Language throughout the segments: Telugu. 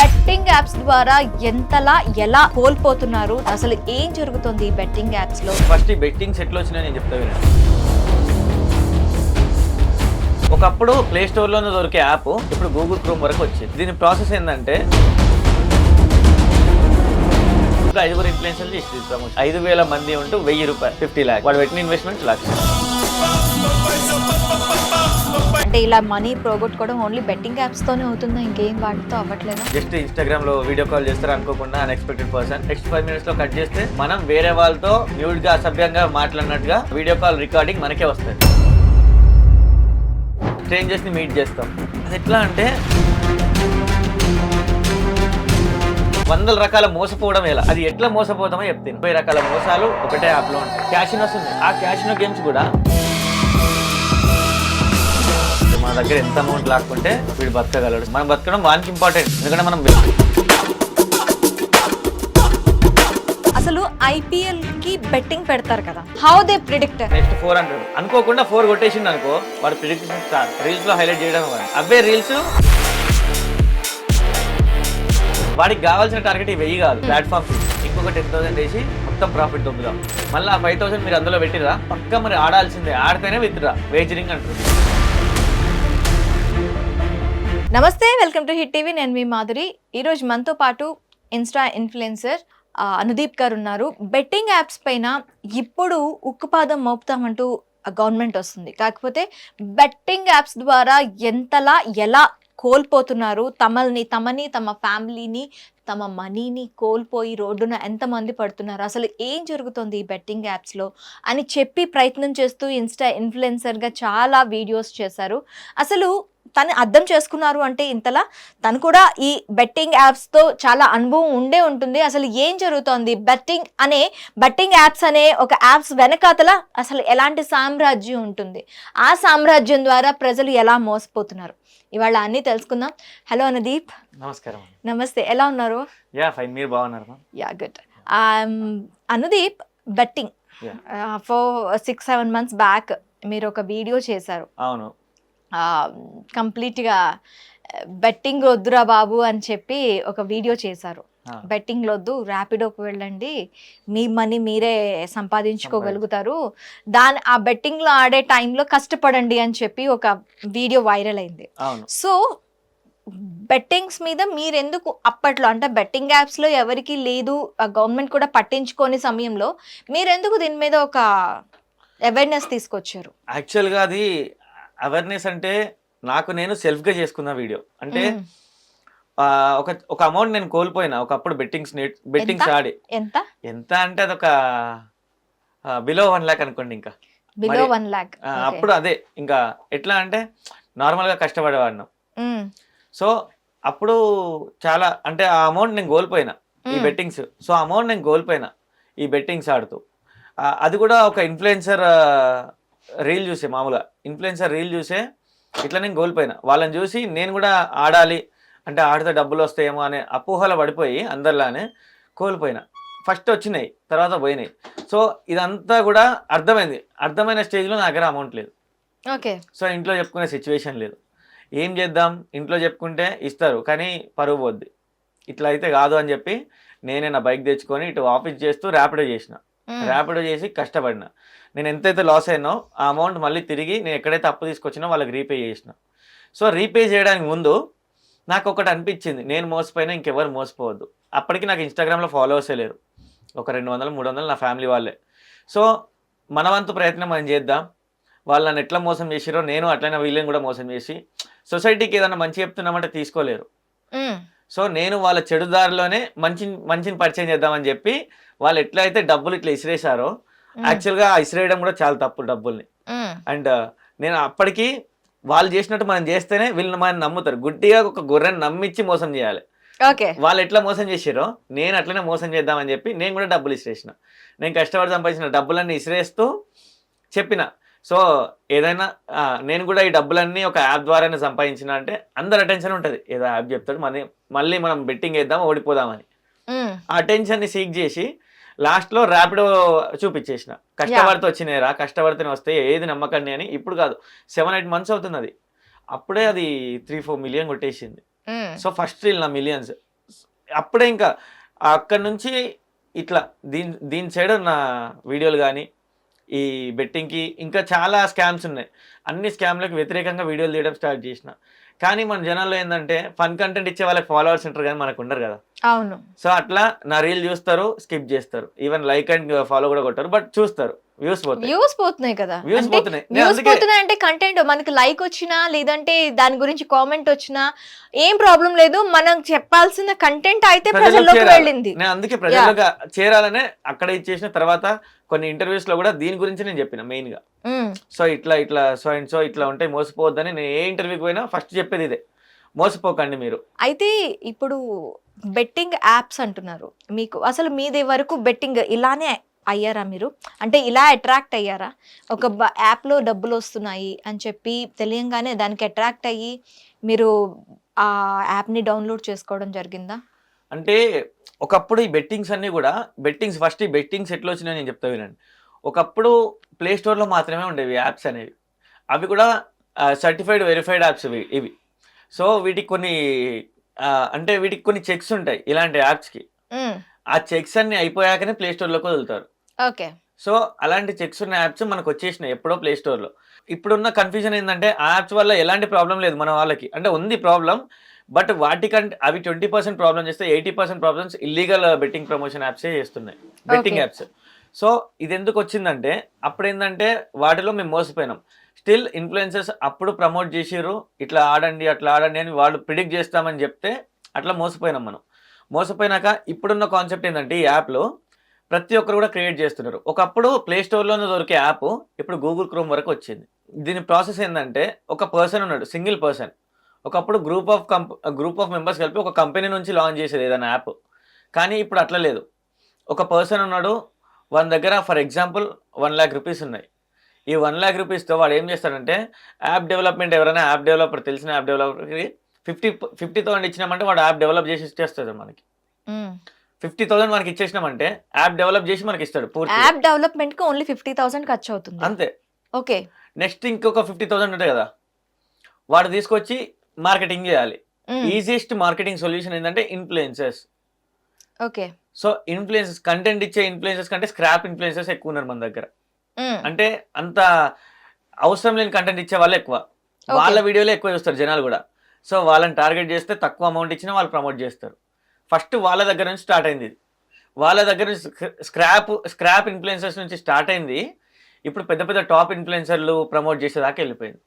బెట్టింగ్ యాప్స్ ద్వారా ఎంతలా ఎలా కోల్పోతున్నారు, అసలు ఏం జరుగుతుంది ఈ బెట్టింగ్ యాప్స్ లో? ఫస్ట్ ఈ బెట్టింగ్స్ ఎట్లా వచ్చినాయి నేను చెప్తా వినండి. ఒకప్పుడు ప్లే స్టోర్లోనే దొరికే యాప్ ఇప్పుడు గూగుల్ క్రోమ్ వరకు వచ్చింది. దీని ప్రాసెస్ ఏంటంటే ఇప్పుడు 5 ఇన్ఫ్లుయెన్సర్లు చేసి ప్రమోషన్ 5,000 మంది ఉంటూ 1,000 రూపాయలు 50 లాక్ వాడు పెట్టిన ఇన్వెస్ట్మెంట్ లక్ష. అంటే ఇలా మనీ పోగొట్టుకోవడం ఓన్లీ బెట్టింగ్ యాప్స్ తోనే అవుతుందా, ఇంకేం వాటితో అవ్వట్లేదా? జస్ట్ ఇన్స్టాగ్రామ్ లో వీడియో కాల్ చేస్తారు అనుకోకుండా అన్ఎక్స్పెక్టెడ్ పర్సన్ నెక్స్ట్ 5 minutes లో కట్ చేస్తే మనం వేరే వాళ్ళతో న్యూడ్ గా అసభ్యంగా మాట్లాడినట్టుగా వీడియో కాల్ రికార్డింగ్ మనకే వస్తుంది. స్ట్రేంజర్స్ ని మీట్ చేస్తాం. అది ఎట్లా అంటే 100 రకాల మోసపోవడం ఎలా, అది ఎట్లా మోసపోతామో చెప్తాను. 20 రకాల మోసాలు ఒకటే యాప్ లో ఉంటాయి. క్యాసినోస్ ఉన్నాయి. ఆ క్యాసినో గేమ్స్ కూడా మన దగ్గర ఎంత అమౌంట్ లాక్కుంటే వీడు బతకగలడు. మనం బతకడం వానికి ఇంపార్టెంట్, ఎందుకంటే మనం అసలు ఐపీఎల్ కి బెట్టింగ్ పెడతారు కదా, హౌ దే ప్రిడిక్ట్ నెక్స్ట్ 400 అనుకోకుండా 4 కొట్టేసింది అనుకో, వాడు ప్రిడిక్షన్ స్టార్ట్ రీల్స్ లో హైలైట్ చేయడం. అవే రీల్స్ వాడికి కావాల్సిన టార్గెట్ 1000 కాదు, ప్లాట్ఫామ్ ఇంకొక 10,000 వేసి మొత్తం ప్రాఫిట్ దొబ్బుదాం. మళ్ళీ ఆ 5,000 మీరు అందులో పెట్టిరా పక్క మరి ఆడాల్సిందే, ఆడితేనే విత్డ్రా వేజరింగ్ అంటారు. నమస్తే, వెల్కమ్ టు హిట్ టీవీ. నేను మీ మాధురి. ఈరోజు మనతో పాటు ఇన్స్టా ఇన్ఫ్లుయెన్సర్ అనుదీప్ గారు ఉన్నారు. బెట్టింగ్ యాప్స్ పైన ఇప్పుడు ఉక్కుపాదం మోపుతామంటూ గవర్నమెంట్ వస్తుంది. కాకపోతే బెట్టింగ్ యాప్స్ ద్వారా ఎంతలా ఎలా కోల్పోతున్నారు, తమని తమ ఫ్యామిలీని తమ మనీని కోల్పోయి రోడ్డున ఎంతమంది పడుతున్నారు, అసలు ఏం జరుగుతుంది ఈ బెట్టింగ్ యాప్స్లో అని చెప్పి ప్రయత్నం చేస్తూ ఇన్స్టా ఇన్ఫ్లుయెన్సర్గా చాలా వీడియోస్ చేశారు. అసలు తను అర్థం చేసుకున్నారు అంటే ఇంతలా తను కూడా ఈ బెట్టింగ్ యాప్స్తో చాలా అనుభవం ఉండే ఉంటుంది. అసలు ఏం జరుగుతోంది, బెట్టింగ్ యాప్స్ అనే ఒక యాప్స్ వెనకాతల అసలు ఎలాంటి సామ్రాజ్యం ఉంటుంది, ఆ సామ్రాజ్యం ద్వారా ప్రజలు ఎలా మోసపోతున్నారు, ఇవాళ అన్నీ తెలుసుకుందాం. హలో అనుదీప్. నమస్కారం. నమస్తే, ఎలా ఉన్నారు? యా ఫైన్, మీరు బాగున్నారు? Yeah good. Anudeep, betting for 6-7 months back మీరు ఒక వీడియో చేశారు. అవును. కంప్లీట్గా బెట్టింగ్ వద్దురా బాబు అని చెప్పి ఒక వీడియో చేశారు. బెట్టింగ్ వద్దు, ర్యాపిడోకి వెళ్ళండి, మీ మనీ మీరే సంపాదించుకోగలుగుతారు, ఆ బెట్టింగ్లో ఆడే టైంలో కష్టపడండి అని చెప్పి ఒక వీడియో వైరల్ అయింది. సో బెట్టింగ్స్ మీద మీరెందుకు అప్పట్లో, అంటే బెట్టింగ్ యాప్స్లో ఎవరికి లేదు, గవర్నమెంట్ కూడా పట్టించుకోని సమయంలో మీరెందుకు దీని మీద ఒక అవేర్నెస్ తీసుకొచ్చారు? యాక్చువల్గా అది అవేర్నెస్ అంటే నాకు నేను సెల్ఫ్గా చేసుకున్న వీడియో. అంటే ఒక అమౌంట్ నేను కోల్పోయినా ఒకప్పుడు బెట్టింగ్స్ ఆడి. ఎంత అంటే అదొక బిలో 1 lakh అనుకోండి. ఇంకా బిలో 1 lakh అప్పుడు అదే ఇంకా ఎట్లా అంటే నార్మల్గా కష్టపడేవాడినాం. సో అప్పుడు చాలా అంటే ఆ అమౌంట్ నేను కోల్పోయినా ఈ బెట్టింగ్స్. సో అమౌంట్ నేను కోల్పోయినా ఈ బెట్టింగ్స్ ఆడుతూ. అది కూడా ఒక ఇన్ఫ్లుయెన్సర్ రీల్ చూసే, మామూలుగా ఇన్ఫ్లుయెన్సర్ రీల్ చూసే ఇట్లా నేను కోల్పోయినా. వాళ్ళని చూసి నేను కూడా ఆడాలి అంటే ఆడితే డబ్బులు వస్తాయేమో అనే అపోహలు పడిపోయి అందరిలానే కోల్పోయినా. ఫస్ట్ వచ్చినాయి, తర్వాత పోయినాయి. సో ఇదంతా కూడా అర్థమైన స్టేజ్లో నా దగ్గర అమౌంట్ లేదు. ఓకే. సో ఇంట్లో చెప్పుకునే సిచ్యువేషన్ లేదు. ఏం చేద్దాం, ఇంట్లో చెప్పుకుంటే ఇస్తారు కానీ పరువు పోద్ది, ఇట్లా అయితే కాదు అని చెప్పి నేనే నా బైక్ తెచ్చుకొని ఇటు ఆఫీస్ చేస్తూ ర్యాపిడో చేసి కష్టపడినా. నేను ఎంతైతే లాస్ అయినో ఆ అమౌంట్ మళ్ళీ తిరిగి నేను ఎక్కడైతే అప్పు తీసుకొచ్చినా వాళ్ళకి రీపే చేసిన. సో రీపే చేయడానికి ముందు నాకు ఒకటి అనిపించింది, నేను మోసపోయినా ఇంకెవరు మోసపోవద్దు. అప్పటికి నాకు ఇన్స్టాగ్రామ్లో ఫాలోవర్సే లేరు, ఒక 200-300 నా ఫ్యామిలీ వాళ్ళే. సో మన వంతు ప్రయత్నం మనం చేద్దాం. వాళ్ళు నన్ను ఎట్లా మోసం చేసిరో నేను అట్లనే వీళ్ళని కూడా మోసం చేసి సొసైటీకి ఏదైనా మంచి చెప్తున్నామంటే తీసుకోలేరు. సో నేను వాళ్ళ చెడు దారిలోనే మంచిని పరిచయం చేద్దామని చెప్పి వాళ్ళు ఎట్లయితే డబ్బులు ఇట్లా ఇసిరేశారో, యాక్చువల్గా ఇసిరేయడం కూడా చాలా తప్పు డబ్బుల్ని. అండ్ నేను అప్పటికి వాళ్ళు చేసినట్టు మనం చేస్తేనే వీళ్ళని మనం నమ్ముతారు. గుడ్డిగా ఒక గొర్రెని నమ్మించి మోసం చేయాలి. వాళ్ళు ఎట్లా మోసం చేసారో నేను అట్లనే మోసం చేద్దామని చెప్పి నేను కూడా డబ్బులు ఇసిరేసిన. నేను కష్టపడి సంపాదించిన డబ్బులన్నీ ఇసిరేస్తూ చెప్పిన. సో ఏదైనా నేను కూడా ఈ డబ్బులన్నీ ఒక యాప్ ద్వారానే సంపాదించిన అంటే అందరు అటెన్షన్ ఉంటుంది, ఏదో యాప్ చెప్తాడు మళ్ళీ మనం బెట్టింగ్ వేద్దాం ఓడిపోదామని. ఆ అటెన్షన్ని సీక్ చేసి లాస్ట్లో ర్యాపిడో చూపించేసిన. కష్టపడితే వచ్చినాయిరా, కష్టపడితేనే వస్తాయి, ఏది నమ్మకండి అని. ఇప్పుడు కాదు, 7-8 months అవుతుంది. అది అప్పుడే అది 3-4 million కొట్టేసింది. సో ఫస్ట్ రీల్ నా మిలియన్స్. అప్పుడే ఇంకా అక్కడ నుంచి ఇట్లా దీని సైడ్ ఉన్న వీడియోలు కానీ ఈ బెట్టింగ్కి ఇంకా చాలా స్కామ్స్ ఉన్నాయి. అన్ని స్కామ్లకు వ్యతిరేకంగా వీడియోలు తీయడం స్టార్ట్ చేసిన. కానీ మన జనాల్లో ఏంటంటే ఫన్ కంటెంట్ ఇచ్చే వాళ్ళకి ఫాలోవర్స్ ఉంటారు కానీ మనకు ఉండరు కదా. అవును. సో అట్లా నా రీల్ చూస్తారు, స్కిప్ చేస్తారు, ఈవెన్ లైక్ అండ్ ఫాలో కూడా కొట్టారు, బట్ చూస్తారు. వ్యూస్ పోతున్నాయి కదా. వ్యూస్ పోతున్నాయి. వ్యూస్ పోతున్నాయి అంటే కంటెంట్ మనకి లైక్ వచ్చినా లేదంటే దాని గురించి కామెంట్ వచ్చినా ఏం ప్రాబ్లం లేదు, మనం చెప్పాల్సిన కంటెంట్ అయితే ప్రజల్లోకి వెళ్ళింది. నేను అందుకే ప్రజల్లోకి చేరాలనే అక్కడ ఇచ్చేసిన తర్వాత కొన్ని ఇంటర్వ్యూస్ లో కూడా దీని గురించి నేను చెప్పిన మెయిన్ గా. సో ఇట్లా సో అండ్ సో ఇట్లా ఉంటే మోసపోవద్దని నేను ఏ ఇంటర్వ్యూకి పోయినా ఫస్ట్ చెప్పేది ఇదే, మోసపోకండి మీరు. అయితే ఇప్పుడు బెట్టింగ్ యాప్స్ అంటున్నారు, మీకు అసలు మీది వరకు బెట్టింగ్ ఇలానే అయ్యారా మీరు? అంటే ఇలా అట్రాక్ట్ అయ్యారా? ఒక యాప్లో డబ్బులు వస్తున్నాయి అని చెప్పి తెలియంగానే దానికి అట్రాక్ట్ అయ్యి మీరు ఆ యాప్ని డౌన్లోడ్ చేసుకోవడం జరిగిందా? అంటే ఒకప్పుడు ఈ బెట్టింగ్స్ అన్నీ కూడా ఫస్ట్ ఈ బెట్టింగ్స్ ఎట్లా వచ్చినాయని నేను చెప్తా వినండి. ఒకప్పుడు ప్లే స్టోర్లో మాత్రమే ఉండేవి యాప్స్ అనేవి, అవి కూడా సర్టిఫైడ్ వెరిఫైడ్ యాప్స్ ఇవి. సో వీటికి కొన్ని చెక్స్ ఉంటాయి ఇలాంటి యాప్స్కి. ఆ చెక్స్ అన్ని అయిపోయాకనే ప్లే స్టోర్లోకి వదులుతారు. ఓకే. సో అలాంటి చెక్స్ ఉన్న యాప్స్ మనకు వచ్చేసినాయి ఎప్పుడో ప్లే స్టోర్లో. ఇప్పుడున్న కన్ఫ్యూజన్ ఏంటంటే ఆ యాప్స్ వల్ల ఎలాంటి ప్రాబ్లం లేదు మన వాళ్ళకి, అంటే ఉంది ప్రాబ్లం, బట్ వాటికంటే అవి 20% ప్రాబ్లం చేస్తే 80% ప్రాబ్లమ్స్ ఇల్లీగల్ బెట్టింగ్ ప్రమోషన్ యాప్సే చేస్తున్నాయి, బెట్టింగ్ యాప్స్. సో ఇది ఎందుకు వచ్చిందంటే అప్పుడు ఏంటంటే వాటిలో మేము మోసపోయినాం. స్టిల్ ఇన్ఫ్లుయెన్సర్స్ అప్పుడు ప్రమోట్ చేసిర్రు, ఇట్లా ఆడండి అట్లా ఆడండి అని వాళ్ళు ప్రిడిక్ట్ చేస్తామని చెప్తే అట్లా మోసపోయినాం మనం. మోసపోయినాక ఇప్పుడున్న కాన్సెప్ట్ ఏంటంటే ఈ యాప్లో ప్రతి ఒక్కరు కూడా క్రియేట్ చేస్తున్నారు. ఒకప్పుడు ప్లే స్టోర్లోనే దొరికే యాప్ ఇప్పుడు గూగుల్ క్రోమ్ వరకు వచ్చింది. దీని ప్రాసెస్ ఏంటంటే ఒక పర్సన్ ఉన్నాడు, సింగిల్ పర్సన్. ఒకప్పుడు గ్రూప్ ఆఫ్ మెంబర్స్ కలిపి ఒక కంపెనీ నుంచి లాంచ్ చేసేది ఏదైనా యాప్. కానీ ఇప్పుడు అట్లా లేదు. ఒక పర్సన్ ఉన్నాడు, వాని దగ్గర ఫర్ ఎగ్జాంపుల్ 1 lakh రూపీస్ ఉన్నాయి. ఈ 1 lakh రూపీస్తో వాడు ఏం చేస్తాడంటే యాప్ డెవలప్మెంట్, ఎవరైనా యాప్ డెవలపర్ తెలిసిన యాప్ డెవలపర్కి 50,000 ఇచ్చినామంటే వాడు యాప్ డెవలప్ చేసి ఇచ్చేస్తాడు మనకి. 50,000 మనకి ఇచ్చేసినామంటే యాప్ డెవలప్ చేసి మనకి ఇస్తాడు. పూర్తి యాప్ డెవలప్మెంట్ కి ఓన్లీ 50,000 ఖర్చు అవుతుంది అంతే. ఓకే. నెక్స్ట్ ఇంకొక 50,000 ఉంటాయి కదా, వాడు తీసుకొచ్చి మార్కెటింగ్ చేయాలి. ఈజియెస్ట్ మార్కెటింగ్ సొల్యూషన్ ఏంటంటే influencers. Okay. So influencers, content ఇచ్చే ఇన్ఫ్లుయెన్సర్స్ కంటే స్క్రాప్ ఇన్ఫ్లుయెన్సర్స్ ఎక్కువ ఉన్నారు మన దగ్గర. అంటే అంత అవసరం లేని కంటెంట్ ఇచ్చే వాళ్ళే ఎక్కువ, వాళ్ళ వీడియోలే ఎక్కువ చూస్తారు జనాలు కూడా. సో వాళ్ళని టార్గెట్ చేస్తే తక్కువ అమౌంట్ ఇచ్చినా వాళ్ళు ప్రమోట్ చేస్తారు. ఫస్ట్ వాళ్ళ దగ్గర నుంచి స్టార్ట్ అయింది ఇది. వాళ్ళ దగ్గర నుంచి స్క్రాప్ ఇన్ఫ్లుయెన్సర్స్ నుంచి స్టార్ట్ అయింది. ఇప్పుడు పెద్ద పెద్ద టాప్ ఇన్ఫ్లుయెన్సర్లు ప్రమోట్ చేసేదాకా వెళ్ళిపోయింది.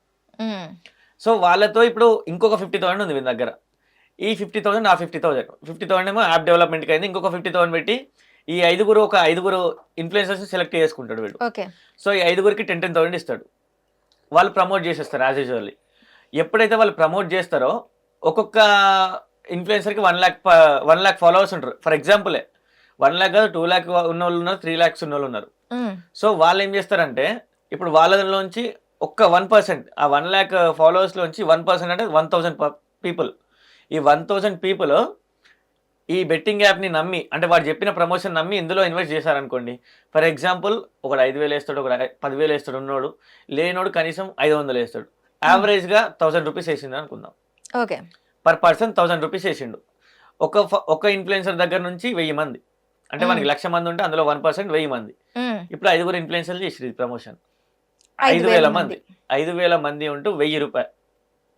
సో వాళ్ళతో ఇప్పుడు ఇంకొక 50,000 ఉంది వీళ్ళ దగ్గర. ఈ 50,000 ఆ 50,000 ఏమో యాప్ డెవలప్మెంట్కి అయింది. ఇంకొక 50,000 పెట్టి ఈ ఐదుగురు ఇన్ఫ్లుయెన్సర్స్ సెలెక్ట్ చేసుకుంటాడు వీడు. సో ఈ 5గురికి 10,000 ఇస్తాడు. వాళ్ళు ప్రమోట్ చేసేస్తారు యాజ్ యూజువల్లీ. ఎప్పుడైతే వాళ్ళు ప్రమోట్ చేస్తారో ఒక్కొక్క ఇన్ఫ్లుయెన్సర్కి 1 lakh ఫాలోవర్స్ ఉంటారు. ఫర్ ఎగ్జాంపులే 1 lakh కాదు, 2 lakh ఉన్న వాళ్ళు ఉన్నారు, 3 lakhs ఉన్న వాళ్ళు ఉన్నారు. సో వాళ్ళు ఏం చేస్తారంటే ఇప్పుడు వాళ్ళలోంచి ఒక్క 1%, ఆ 1 lakh ఫాలోవర్స్లోంచి 1% అంటే 1,000 పీపుల్. ఈ 1,000 పీపుల్ ఈ బెట్టింగ్ యాప్ని నమ్మి, అంటే వాడు చెప్పిన ప్రమోషన్ నమ్మి ఇందులో ఇన్వెస్ట్ చేశారనుకోండి. ఫర్ ఎగ్జాంపుల్ ఒకడు 5,000 వేస్తాడు, ఒకడు 10,000 వేస్తాడు, ఉన్నోడు లేనోడు కనీసం 500 వేస్తాడు. యావరేజ్గా 1,000 రూపీస్ వేసింది అనుకుందాం. ఓకే. పర్ పర్సన్ 1,000 రూపీస్ వేసిండు. ఒక ఇన్ఫ్లుయెన్సర్ దగ్గర నుంచి 1000 మంది, అంటే మనకి 1,00,000 మంది ఉంటే అందులో 1% 1000 మంది. ఇప్పుడు 5గురు ఇన్ఫ్లుయెన్సర్లు చేసిరు ప్రమోషన్. 5,000 మంది, 5,000 మంది ఉంటూ 1,000 రూపాయలు.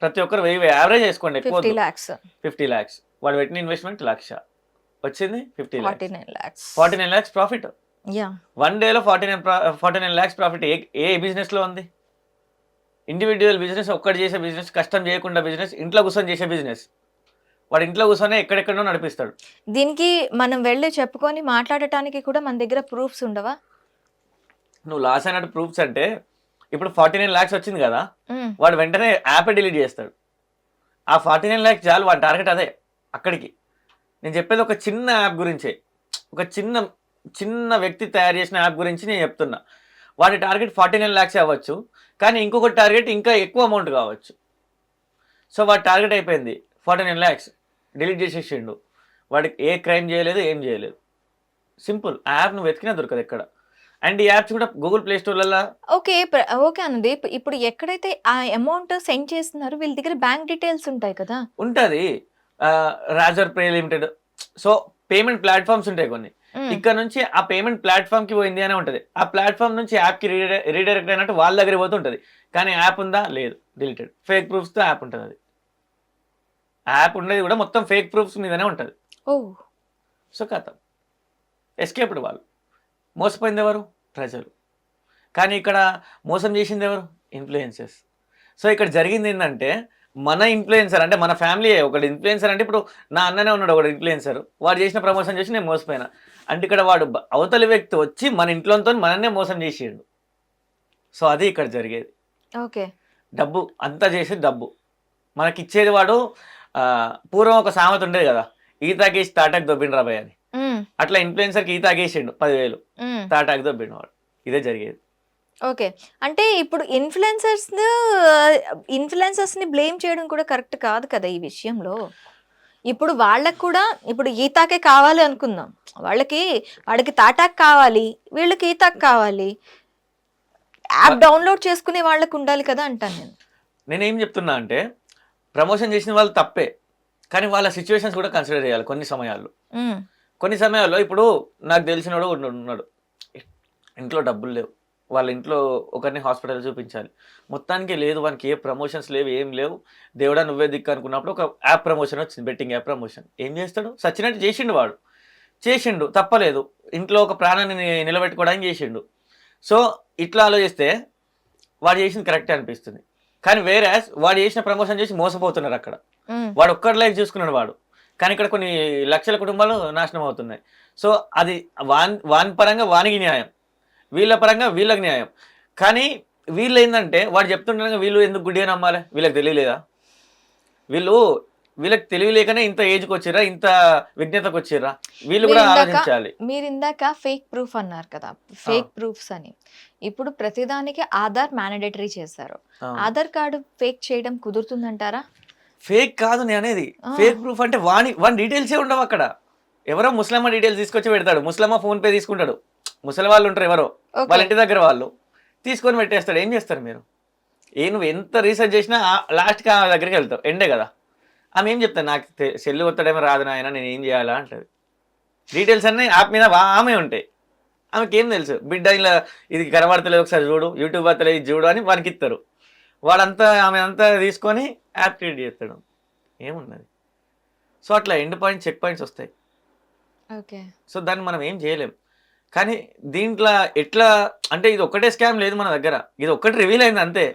ప్రతి ఒక్కరు 1,000 యావరేజ్ వేసుకోండి, ఎక్కువ 50 lakhs. వాడు పెట్టిన ఇన్వెస్ట్మెంట్ 1,00,000 వచ్చింది, 50 lakhs, 49 lakhs ప్రాఫిట్. 1 డేలో 49 lakhs ప్రాఫిట్ ఏ బిజినెస్ లో ఉంది? ఇండివిజువల్ బిజినెస్, ఒక్కటి చేసే బిజినెస్, కష్టం చేయకుండా బిజినెస్, ఇంట్లో కూర్చొని చేసే బిజినెస్. వాడు ఇంట్లో కూర్చొని ఎక్కడెక్కడో నడిపిస్తాడు. దీనికి మనం వెళ్ళి చెప్పుకొని మాట్లాడటానికి కూడా మన దగ్గర ప్రూఫ్స్ ఉండవా? నువ్వు లాస్ అయినట్టు ప్రూఫ్స్ అంటే ఇప్పుడు 49 lakhs వచ్చింది కదా, వాడు వెంటనే యాప్ డిలీట్ చేస్తాడు. ఆ 49 lakhs చాలు, వాడి టార్గెట్ అదే. అక్కడికి నేను చెప్పేది ఒక చిన్న యాప్ గురించే, ఒక చిన్న వ్యక్తి తయారు చేసిన యాప్ గురించి నేను చెప్తున్నా. వాడి టార్గెట్ 49 lakhs అవ్వచ్చు, కానీ ఇంకొక టార్గెట్ ఇంకా ఎక్కువ అమౌంట్ కావచ్చు. సో వాడి టార్గెట్ అయిపోయింది 49 lakhs, డిలీట్ చేసేసిండు. వాడికి ఏ క్రైమ్ చేయలేదు, ఏం చేయలేదు. సింపుల్. ఆ యాప్ నువ్వు వెతికినా దొరకదు ఎక్కడ. అండ్ ఈ యాప్స్ కూడా గూగుల్ ప్లే స్టోర్లలో. ఓకే అనుదీప్, ఇప్పుడు ఎక్కడైతే ఆ అమౌంట్ సెండ్ చేస్తున్నారు వీళ్ళ దగ్గర బ్యాంక్ డీటెయిల్స్ ఉంటాయి కదా? ఉంటుంది. Roger pay limited so payment platforms ఉంటాయి కొన్ని, మ్మ్. ఇక్కడ నుంచి ఆ పేమెంట్ ప్లాట్ఫామ్ కి పోయింది అనే ఉంటది, ఆ ప్లాట్ఫామ్ నుంచి యాప్ కి రీడైరెక్ట్ అయినట్టు వాళ్ళ దగ్గర పోతుంటది. కానీ యాప్ ఉందా, లేదు, డిలీటెడ్. ఫేక్ ప్రూఫ్స్ తో యాప్ ఉంటుంది. అది యాప్ ఉండేది కూడా మొత్తం ఫేక్ ప్రూఫ్స్ మీదనే ఉంటది. ఓ సో కథ ఎస్కేప్డ్. వాళ్ళు మోసపోయింది ఎవరు, ప్రజలు. కానీ ఇక్కడ మోసం చేసింది ఎవరు, ఇన్ఫ్లుయెన్సర్స్. సో ఇక్కడ జరిగింది ఏంటంటే మన ఇన్ఫ్లుయెన్సర్ అంటే మన ఫ్యామిలీ ఒకటి ఇన్ఫ్లుయెన్సర్. అంటే ఇప్పుడు నా అన్ననే ఉన్నాడు ఒకటి ఇన్ఫ్లుయెన్సర్, వాడు చేసిన ప్రమోషన్ చేసి నేను మోసపోయినా అంటే ఇక్కడ వాడు అవతలి వ్యక్తి వచ్చి మన ఇంట్లోతో మనన్నే మోసం చేసేయండు. సో అది ఇక్కడ జరిగేది. ఓకే. డబ్బు అంతా చేసేది డబ్బు మనకిచ్చేది వాడు. పూర్వం ఒక సామెత ఉండేది కదా, ఈతాకేసి తాటాకు దొబ్బిండు రాబాయ్ అని. మ్మ్. అట్లా ఇన్ఫ్లుయెన్సర్కి ఈతాకేసిండు 10,000, మ్మ్. తాటాకు దొబ్బిండు వాడు. ఇదే జరిగేది. ఓకే. అంటే ఇప్పుడు ఇన్ఫ్లుయెన్సర్స్ని బ్లేమ్ చేయడం కూడా కరెక్ట్ కాదు కదా ఈ విషయంలో. ఇప్పుడు వాళ్ళకు కూడా ఇప్పుడు ఈతాకే కావాలి అనుకుందాం, వాడికి తాటాక్ కావాలి, వీళ్ళకి ఈతాక్ కావాలి, యాప్ డౌన్లోడ్ చేసుకునే వాళ్ళకు ఉండాలి కదా అంటాను నేను. నేనేం చెప్తున్నా అంటే ప్రమోషన్ చేసిన వాళ్ళు తప్పే, కానీ వాళ్ళ సిచ్యువేషన్స్ కూడా కన్సిడర్ చేయాలి కొన్ని సమయాల్లో. మ్మ్. కొన్ని సమయాల్లో ఇప్పుడు నాకు తెలిసినోడు ఉన్నాడు, ఇంట్లో డబ్బులు లేవు, వాళ్ళ ఇంట్లో ఒకరిని హాస్పిటల్ చూపించాలి, మొత్తానికి లేదు, వానికి ఏ ప్రమోషన్స్ లేవు, ఏం లేవు, దేవుడా నువ్వే దిక్కు అనుకున్నప్పుడు ఒక యాప్ ప్రమోషన్ వచ్చింది, బెట్టింగ్ యాప్ ప్రమోషన్. ఏం చేస్తాడు, సచ్చినట్టు చేసిండు, వాడు చేసిండు, తప్పలేదు, ఇంట్లో ఒక ప్రాణాన్ని నిలబెట్టుకోవడానికి చేసిండు. సో ఇట్లా ఆలోచిస్తే వాడు చేసింది కరెక్టే అనిపిస్తుంది. కానీ వేరే వాడు చేసిన ప్రమోషన్ చేసి మోసపోతున్నారు అక్కడ. మ్మ్. వాడు ఒక్కడి లైఫ్ చూసుకున్నాడు వాడు, కానీ ఇక్కడ కొన్ని లక్షల కుటుంబాలు నాశనం అవుతున్నాయి. సో అది వాని పరంగా వానికి న్యాయం, వీళ్ళ పరంగా వీళ్ళకి న్యాయం. కానీ వీళ్ళు ఏంటంటే వాడు చెప్తుండగా వీళ్ళు ఎందుకు గుడ్డిగా నమ్మాలి, వీళ్ళకి తెలియలేదా? వీళ్ళకి తెలియలేకనే ఇంత ఏజ్కి వచ్చిర్రా, ఇంత విజ్ఞతకు వచ్చిర్రా, వీళ్ళు కూడా ఆలోచించాలి. మీరు ఇందాక ఫేక్ ప్రూఫ్ అన్నారు కదా, ఫేక్ ప్రూఫ్స్ అని. ఇప్పుడు ప్రతిదానికి ఆధార్ మ్యాండేటరీ చేశారు, ఆధార్ కార్డు ఫేక్ చేయడం కుదురుతుందంటారా? ఫేక్ కాదు నేను అనేది, ఫేక్ ప్రూఫ్ అంటే వాని డీటెయిల్సే ఉండవు అక్కడ. ఎవరో ముస్లమ్మ డీటెయిల్స్ తీసుకొచ్చి పెడతాడు, ముస్లమ్మ ఫోన్ పే తీసుకుంటాడు, ముసలి వాళ్ళు ఉంటారు ఎవరో వాళ్ళ ఇంటి దగ్గర, వాళ్ళు తీసుకొని పెట్టేస్తాడు. ఏం చేస్తారు మీరు? నువ్వు ఎంత రీసెర్చ్ చేసినా లాస్ట్కి ఆ దగ్గరికి వెళ్తావు, ఎండే కదా. ఆమె ఏం చెప్తాను, నాకు సెల్లు కొత్తడేమో రాదు నాయన, నేను ఏం చేయాలా అంటది. డీటెయిల్స్ అన్నీ యాప్ మీద ఆమె ఉంటాయి, ఆమెకి ఏం తెలుసు, బిడ్డ ఇలా ఇది కనబడతలేదు ఒకసారి చూడు, యూట్యూబ్ వస్తలేదు ఇది చూడు అని వానికి ఇస్తారు. వాడంతా ఆమె అంతా తీసుకొని యాప్ క్రియేట్ చేస్తాడు, ఏమున్నది. సో అట్లా ఎండ్ పాయింట్స్, చెక్ పాయింట్స్ వస్తాయి. ఓకే. సో దాన్ని మనం ఏం చేయలేం. కానీ దీంట్లో ఎట్లా అంటే ఇది ఒక్కటే స్కామ్ లేదు మన దగ్గర, ఇది ఒక్కటి రివీల్ అయింది అంతే.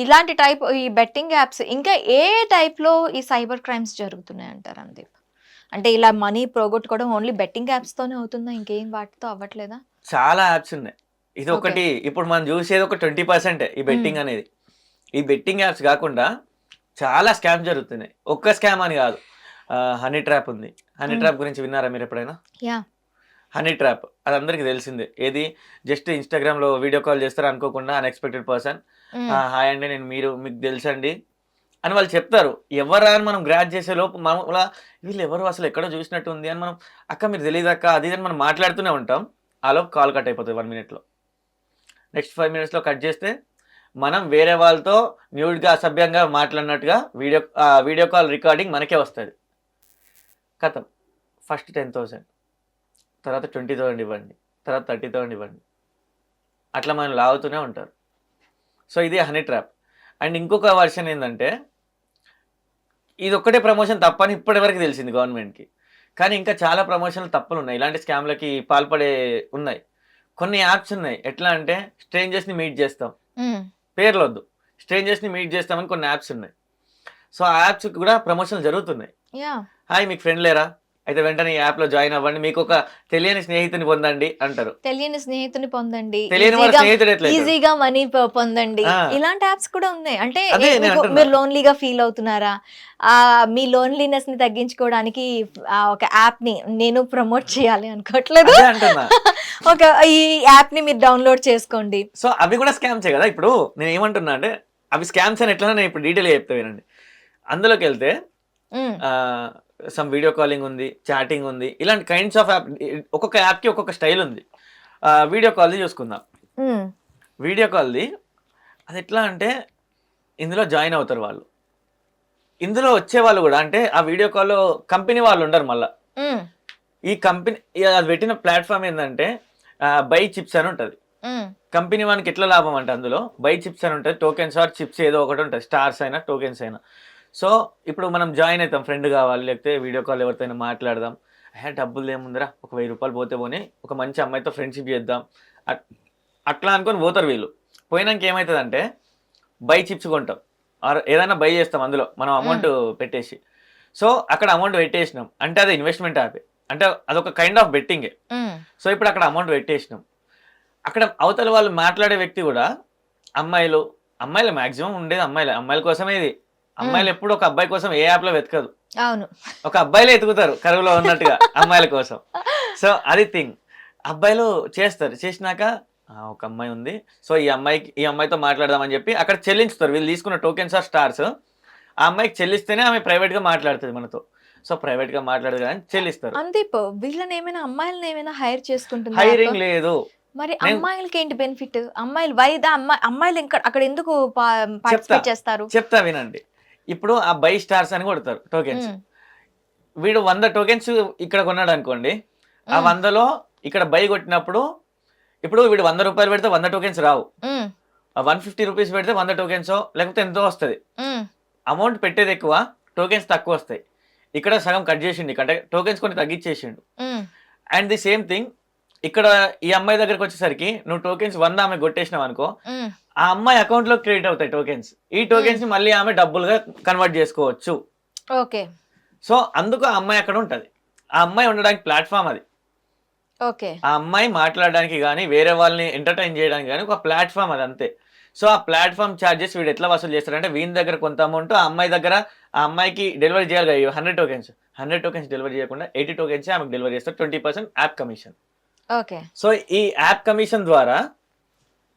ఇలాంటి టైప్ ఈ బెట్టింగ్ యాప్స్ ఇంకా ఏ టైప్ లో ఈ సైబర్ క్రైమ్స్ జరుగుతున్నాయి అంటారు అనుదీప్? అంటే ఇలా మనీ పోగొట్టుకోవడం ఓన్లీ బెట్టింగ్ యాప్స్ తోనే అవుతుందా, ఇంకేం వాటితో అవ్వట్లేదా? చాలా యాప్స్ ఉన్నాయి, ఇది ఒకటి. ఇప్పుడు మనం చూసేది ఒక 20% ఈ బెట్టింగ్ అనేది. ఈ బెట్టింగ్ యాప్స్ కాకుండా చాలా స్కామ్ జరుగుతున్నాయి. ఒక్క స్కామ్ అని కాదు, హనీ ట్రాప్ ఉంది. హనీ ట్రాప్ గురించి విన్నారా మీరు ఎప్పుడైనా? యా. హనీ ట్రాప్ అది అందరికి తెలిసిందే. ఏది జస్ట్ ఇన్స్టాగ్రామ్లో వీడియో కాల్ చేస్తారు అనుకోకుండా, అన్ఎక్స్పెక్టెడ్ పర్సన్, హాయ్ అండి నేను మీకు తెలుసండి అని వాళ్ళు చెప్తారు. ఎవరా అని మనం గ్రాచ్ చేసే లోపు మామూలుగా వీళ్ళు ఎవరు అసలు ఎక్కడో చూసినట్టు ఉంది అని మనం, అక్క మీరు తెలియదు అక్క అది అని మనం మాట్లాడుతూనే ఉంటాం. ఆ లోపు కాల్ కట్ అయిపోతుంది 1 minute. నెక్స్ట్ 5 minutes కట్ చేస్తే మనం వేరే వాళ్ళతో న్యూడ్గా అసభ్యంగా మాట్లాడినట్టుగా వీడియో కాల్ రికార్డింగ్ మనకే వస్తుంది. కథం. ఫస్ట్ 10,000, తర్వాత 20,000 ఇవ్వండి, తర్వాత 30,000 ఇవ్వండి, అట్లా మనం లాగుతూనే ఉంటారు. సో ఇది హనీ ట్రాప్. అండ్ ఇంకొక వర్షన్ ఏంటంటే ఇది ఒక్కటే ప్రమోషన్ తప్పని ఇప్పటివరకు తెలిసింది గవర్నమెంట్కి. కానీ ఇంకా చాలా ప్రమోషన్లు తప్పులు ఉన్నాయి, ఇలాంటి స్కామ్లకి పాల్పడే ఉన్నాయి. కొన్ని యాప్స్ ఉన్నాయి, ఎట్లా అంటే స్ట్రేంజర్స్ని మీట్ చేస్తాం, పేర్లు వద్దు, స్ట్రేంజర్స్ని మీట్ చేస్తామని కొన్ని యాప్స్ ఉన్నాయి. సో ఆ యాప్స్కి కూడా ప్రమోషన్లు జరుగుతున్నాయి. హాయ్ మీకు ఫ్రెండ్ లేరా, అయితే వెంటనే ఈ యాప్ లో జాయిన్ అవ్వండి, మీకు ఒక తెలియని స్నేహితుని పొందండి అంటారు. తెలియని స్నేహితుని పొందండి, తెలియని వాడు స్నేహితుడు ఎట్లా ఈజీగా మనీ పొందండి, ఇలాంటి యాప్స్ కూడా ఉన్నాయి. అంటే మీరు లోన్లీగా ఫీల్ అవుతున్నారా, మీ లోన్లీనెస్ ని తగ్గించుకోవడానికి ఒక యాప్ ని నేను ప్రమోట్ చేయాలి అనుకోవట్లేదు, ఒక ఈ యాప్ ని మీరు డౌన్లోడ్ చేసుకోండి. సో అవి కూడా స్కామ్సే కదా. ఇప్పుడు నేను ఏమంటున్నా అంటే అవి స్కామ్స్ అని ఎట్లా నేను ఇప్పుడు డీటెయిల్గా చెప్తా వినండి. అందులోకి వెళ్తే సమ్ వీడియో కాలింగ్ ఉంది, చాటింగ్ ఉంది, ఇలాంటి కైండ్స్ ఆఫ్ యాప్. ఒక్కొక్క యాప్కి ఒక్కొక్క స్టైల్ ఉంది. వీడియో కాల్ది చూసుకుందాం. వీడియో కాల్ది అది ఎట్లా అంటే ఇందులో జాయిన్ అవుతారు వాళ్ళు, ఇందులో వచ్చే వాళ్ళు కూడా అంటే ఆ వీడియో కాల్లో కంపెనీ వాళ్ళు ఉండరు, మళ్ళీ ఈ కంపెనీ అది పెట్టిన ప్లాట్ఫామ్ ఏంటంటే బై చిప్స్ అని ఉంటుంది. కంపెనీ వానికి ఎట్లా లాభం అంటే అందులో బై చిప్స్ అని ఉంటుంది, టోకెన్స్ ఆర్ చిప్స్ ఏదో ఒకటి ఉంటుంది, స్టార్స్ అయినా టోకెన్స్ అయినా. సో ఇప్పుడు మనం జాయిన్ అవుతాం, ఫ్రెండ్ కావాలి లేకపోతే వీడియో కాల్ ఎవరితో మాట్లాడదాం, డబ్బులు ఏముందిరా ఒక 1000 రూపాయలు పోతే పోనీ ఒక మంచి అమ్మాయితో ఫ్రెండ్షిప్ చేద్దాం అట్లా అనుకొని పోతారు వీళ్ళు. పోయినాక ఏమవుతుందంటే బై చిప్స్ కొంటాం ఆర్ ఏదైనా బై చేస్తాం అందులో మనం అమౌంట్ పెట్టేసి. సో అక్కడ అమౌంట్ పెట్టేసినాం అంటే అది ఇన్వెస్ట్మెంట్ యాప్, అంటే అదొక కైండ్ ఆఫ్ బెట్టింగే. సో ఇప్పుడు అక్కడ అమౌంట్ పెట్టేసినాం, అక్కడ అవతల వాళ్ళు మాట్లాడే వ్యక్తి కూడా అమ్మాయిలు మాక్సిమం ఉండేది అమ్మాయిల కోసమే ఇది. అమ్మాయిలు ఎప్పుడు ఒక అబ్బాయి కోసం ఏ యాప్ లో వెతకదు, అవును, ఒక అబ్బాయిలే ఎతుకుతారు కరువులో ఉన్నట్టుగా అమ్మాయిల కోసం. సో అది థింగ్, అబ్బాయిలు చేస్తారు. చేసినాక ఒక అమ్మాయి ఉంది, సో ఈ అమ్మాయితో మాట్లాడదామని చెప్పి అక్కడ చెల్లించుతారు. వీళ్ళు తీసుకున్న టోకెన్స్ ఆర్ స్టార్స్ ఆ అమ్మాయికి చెల్లిస్తేనే ఆమె ప్రైవేట్ గా మాట్లాడుతుంది మనతో. సో ప్రైవేట్ గా మాట్లాడదు కానీ చెల్లిస్తారు. అందీప్ వీళ్ళని ఏమైనా అమ్మాయిలను ఏమైనా హైర్ చేసుకుంటుంది? హైరింగ్ లేదు. మరి అమ్మాయిలకి ఏంటి బెనిఫిట్? అమ్మాయిలు వైదా అమ్మాయిలు ఇంకా అక్కడ ఎందుకు పార్టిసిపేట్ చేస్తారు? చెప్తా వినండి. ఇప్పుడు ఆ బై స్టార్స్ అని కొడతారు టోకెన్స్. వీడు 100 టోకెన్స్ ఇక్కడ కొన్నాడు అనుకోండి, ఆ 100లో ఇక్కడ బై కొట్టినప్పుడు ఇప్పుడు వీడు 100 రూపాయలు పెడితే 100 టోకెన్స్ రావు, 150 రూపీస్ పెడితే 100 టోకెన్స్ లేకపోతే ఎంతో వస్తుంది. అమౌంట్ పెట్టేది ఎక్కువ, టోకెన్స్ తక్కువ వస్తాయి. ఇక్కడ సగం కట్ చేసిండు, ఇక్కడ టోకెన్స్ కొన్ని తగ్గించేసిండు. అండ్ ది సేమ్ థింగ్ ఇక్కడ ఈ అమ్మాయి దగ్గరకు వచ్చేసరికి నువ్వు టోకెన్స్ 100 ఆమె కొట్టేసినావు అనుకో, ఆ అమ్మాయి అకౌంట్ లో క్రియేట్ అవుతాయి టోకెన్స్. ఈ టోకెన్స్ ని మళ్ళీ ఆమె డబ్బులుగా కన్వర్ట్ చేసుకోవచ్చు. ఓకే. సో అందుకు ఆ అమ్మాయి అక్కడ ఉంటది. ఆ అమ్మాయి ఉండడానికి ప్లాట్ఫామ్ అది. ఓకే. ఆ అమ్మాయి మాట్లాడడానికి కానీ వేరే వాళ్ళని ఎంటర్టైన్ చేయడానికి కానీ ఒక ప్లాట్ఫామ్ అది, అంతే. సో ఆ ప్లాట్ఫామ్ ఛార్జెస్ వీడు ఎట్లా వసూలు చేస్తారంటే వీని దగ్గర కొంత అమౌంట్, ఆ అమ్మాయి దగ్గర ఆ అమ్మాయికి డెలివరీ చేయాలి కదా 100 టోకెన్స్ డెలివరీ చేయకుండా 80 టోకెన్స్ ఆమెకు డెలివరీ చేస్తారు. 20% యాప్ కమిషన్. ఓకే. సో ఈ యాప్ కమిషన్ ద్వారా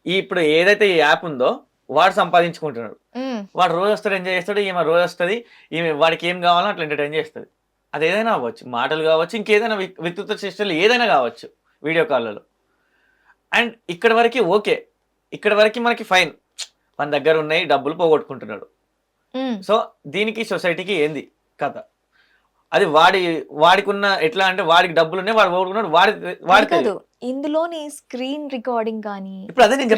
ఇప్పుడు ఏదైతే ఈ యాప్ ఉందో వాడు సంపాదించుకుంటున్నాడు. వాడు రోజు వస్తాడు, ఎంజాయ్ చేస్తాడు, ఈమె రోజు వస్తుంది, ఈమె వాడికి ఏం కావాలో అట్లా ఎంటర్టైన్ చేస్తుంది. అది ఏదైనా అవ్వచ్చు, మాటలు కావచ్చు, ఇంకేదైనా వికృత చేష్టలు ఏదైనా కావచ్చు వీడియో కాల్లో. అండ్ ఇక్కడ వరకు ఓకే, ఇక్కడ వరకు మనకి ఫైన్, మన దగ్గర ఉన్నాయి డబ్బులు పోగొట్టుకుంటున్నాడు. సో దీనికి సొసైటీకి ఏంది కథ? అది వాడికి ఉన్న ఎట్లా అంటే వాడికి డబ్బులు ఉన్నాయి, వాడు పోగొట్టుకున్నాడు, వాడి ఇందులోని స్క్రీన్ రికార్డింగ్ కానీ ఇప్పుడు అదే నేను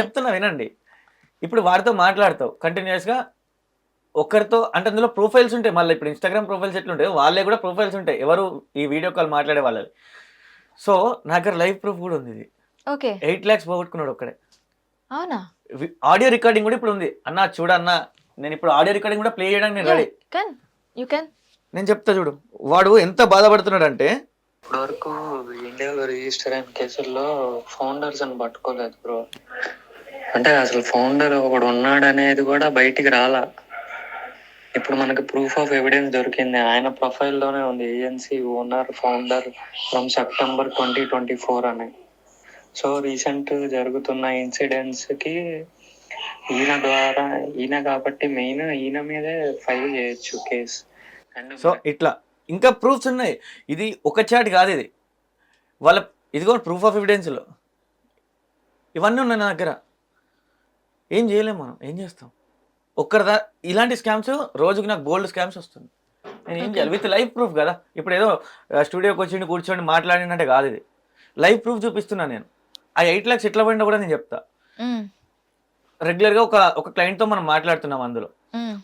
చెప్తున్నా వినండి. ఇప్పుడు వాడితో మాట్లాడతావు కంటిన్యూస్ గా ఒకరితో, అంటే అందులో ప్రొఫైల్స్ ఉంటాయి. మళ్ళీ ఇప్పుడు ఇన్స్టాగ్రామ్ ప్రొఫైల్స్ ఎట్లుంటాయి వాళ్ళే కూడా ప్రొఫైల్స్ ఉంటాయి, ఎవరు ఈ వీడియో కాల్ మాట్లాడే వాళ్ళది. సో నా దగ్గర లైవ్ ప్రూఫ్ కూడా ఉంది. ఇది 8 lakhs పోగొట్టుకున్నాడు ఒక్కడే. అవునా? ఆడియో రికార్డింగ్ కూడా ఇప్పుడు ఉంది. అన్నా చూడన్నా, నేను ఇప్పుడు ఆడియో రికార్డింగ్ కూడా ప్లే చేయడానికి నేను రెడీ. నేను చెప్తా చూడు వాడు ఎంత బాధపడుతున్నాడు అంటే, ఇప్పటి వరకు ఇండియాలో రిజిస్టర్ అయిన కేసుల్లో ఫౌండర్స్ అని పట్టుకోలేదు బ్రో. అంటే అసలు ఫౌండర్ ఒకడు ఉన్నాడు అనేది కూడా బయటికి రాలా. ఇప్పుడు మనకి ప్రూఫ్ ఆఫ్ ఎవిడెన్స్ దొరికింది, ఆయన ప్రొఫైల్లోనే ఉంది, agency owner founder from September 2024 అని. సో రీసెంట్ జరుగుతున్న ఇన్సిడెంట్స్ కి ఈయన కాబట్టి మెయిన్ ఈయన మీదే ఫైల్ చేయొచ్చు కేసు. సో ఇట్లా ఇంకా ప్రూఫ్స్ ఉన్నాయి. ఇది ఒక చాట్ కాదు, ఇది వాళ్ళ ఇదిగో ప్రూఫ్ ఆఫ్ ఎవిడెన్స్లో ఇవన్నీ ఉన్నాయి నా దగ్గర. ఏం చేయలేము మనం, ఏం చేస్తాం? ఇలాంటి స్కామ్స్ రోజుకి నాకు గోల్డ్ స్కామ్స్ వస్తుంది. నేను ఏం చేయాలి? విత్ లైవ్ ప్రూఫ్ కదా. ఇప్పుడు ఏదో స్టూడియోకి వచ్చి కూర్చొని మాట్లాడినట్టే కాదు, ఇది లైవ్ ప్రూఫ్ చూపిస్తున్నా నేను. ఆ 8 lakhs ఎట్లా పోయినా కూడా నేను చెప్తా. రెగ్యులర్గా ఒక క్లయింట్తో మనం మాట్లాడుతున్నాం, అందులో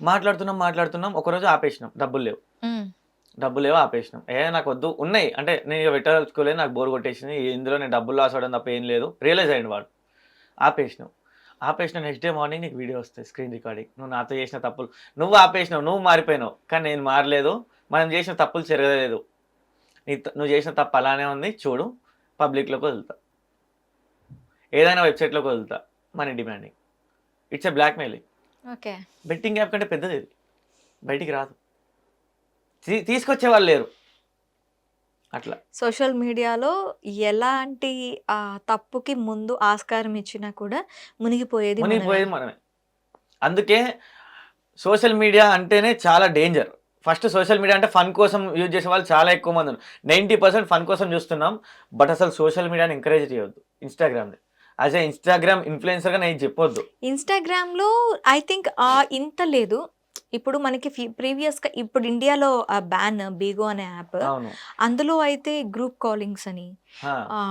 మాట్లాడుతున్నాం ఒకరోజు ఆపేసినాం, డబ్బులు లేవు ఆపేసినాం. నాకు వద్దు, ఉన్నాయి అంటే నేను పెట్టదలుచుకోలేదు, నాకు బోర్ కొట్టేసింది, ఇందులో నేను డబ్బులు లాస్ అవ్వడం తప్ప ఏం లేదు, రియలైజ్ అయ్యింది వాడు. ఆపేసిన నెక్స్ట్ డే మార్నింగ్ నీకు వీడియో వస్తాయి, స్క్రీన్ రికార్డింగ్. నువ్వు నాతో చేసిన తప్పులు, నువ్వు ఆపేసినావు, నువ్వు మారిపోయినావు, కానీ నేను మారలేదు, మనం చేసిన తప్పులు జరగలేదు, నువ్వు చేసిన తప్పు అలానే ఉంది, చూడు పబ్లిక్లోకి వదులుతా, ఏదైనా వెబ్సైట్లోకి వదులుతా, money demanding. It's a blackmailing. Okay. Betting app కంటే పెద్దది ఇది, బయటికి రాదు, తీసుకొచ్చే వాళ్ళు లేరు. అట్లా సోషల్ మీడియాలో ఎలాంటి తప్పుకి ముందు ఆస్కారం ఇచ్చినా కూడా మునిగిపోయేది మనమే. అందుకే సోషల్ మీడియా అంటేనే చాలా డేంజర్. ఫస్ట్ సోషల్ మీడియా అంటే ఫన్ కోసం యూజ్ చేసే వాళ్ళు చాలా ఎక్కువ మంది ఉన్నారు. 90% ఫన్ కోసం చూస్తున్నాం. బట్ అసలు సోషల్ మీడియాని ఎంకరేజ్ చేయొద్దు. ఇన్స్టాగ్రామ్ని యాజ్ ఏ ఇన్స్టాగ్రామ్ ఇన్ఫ్లుయెన్సర్గా నేను చెప్పొద్దు. ఇన్స్టాగ్రామ్లో ఐ థింక్ ఇంత లేదు, ఇప్పుడు మనకి ప్రీవియస్గా ఇప్పుడు ఇండియాలో బ్యాన్ బీగో అనే యాప్, అవును. అందులో అయితే గ్రూప్ కాలింగ్స్ అని ఆ!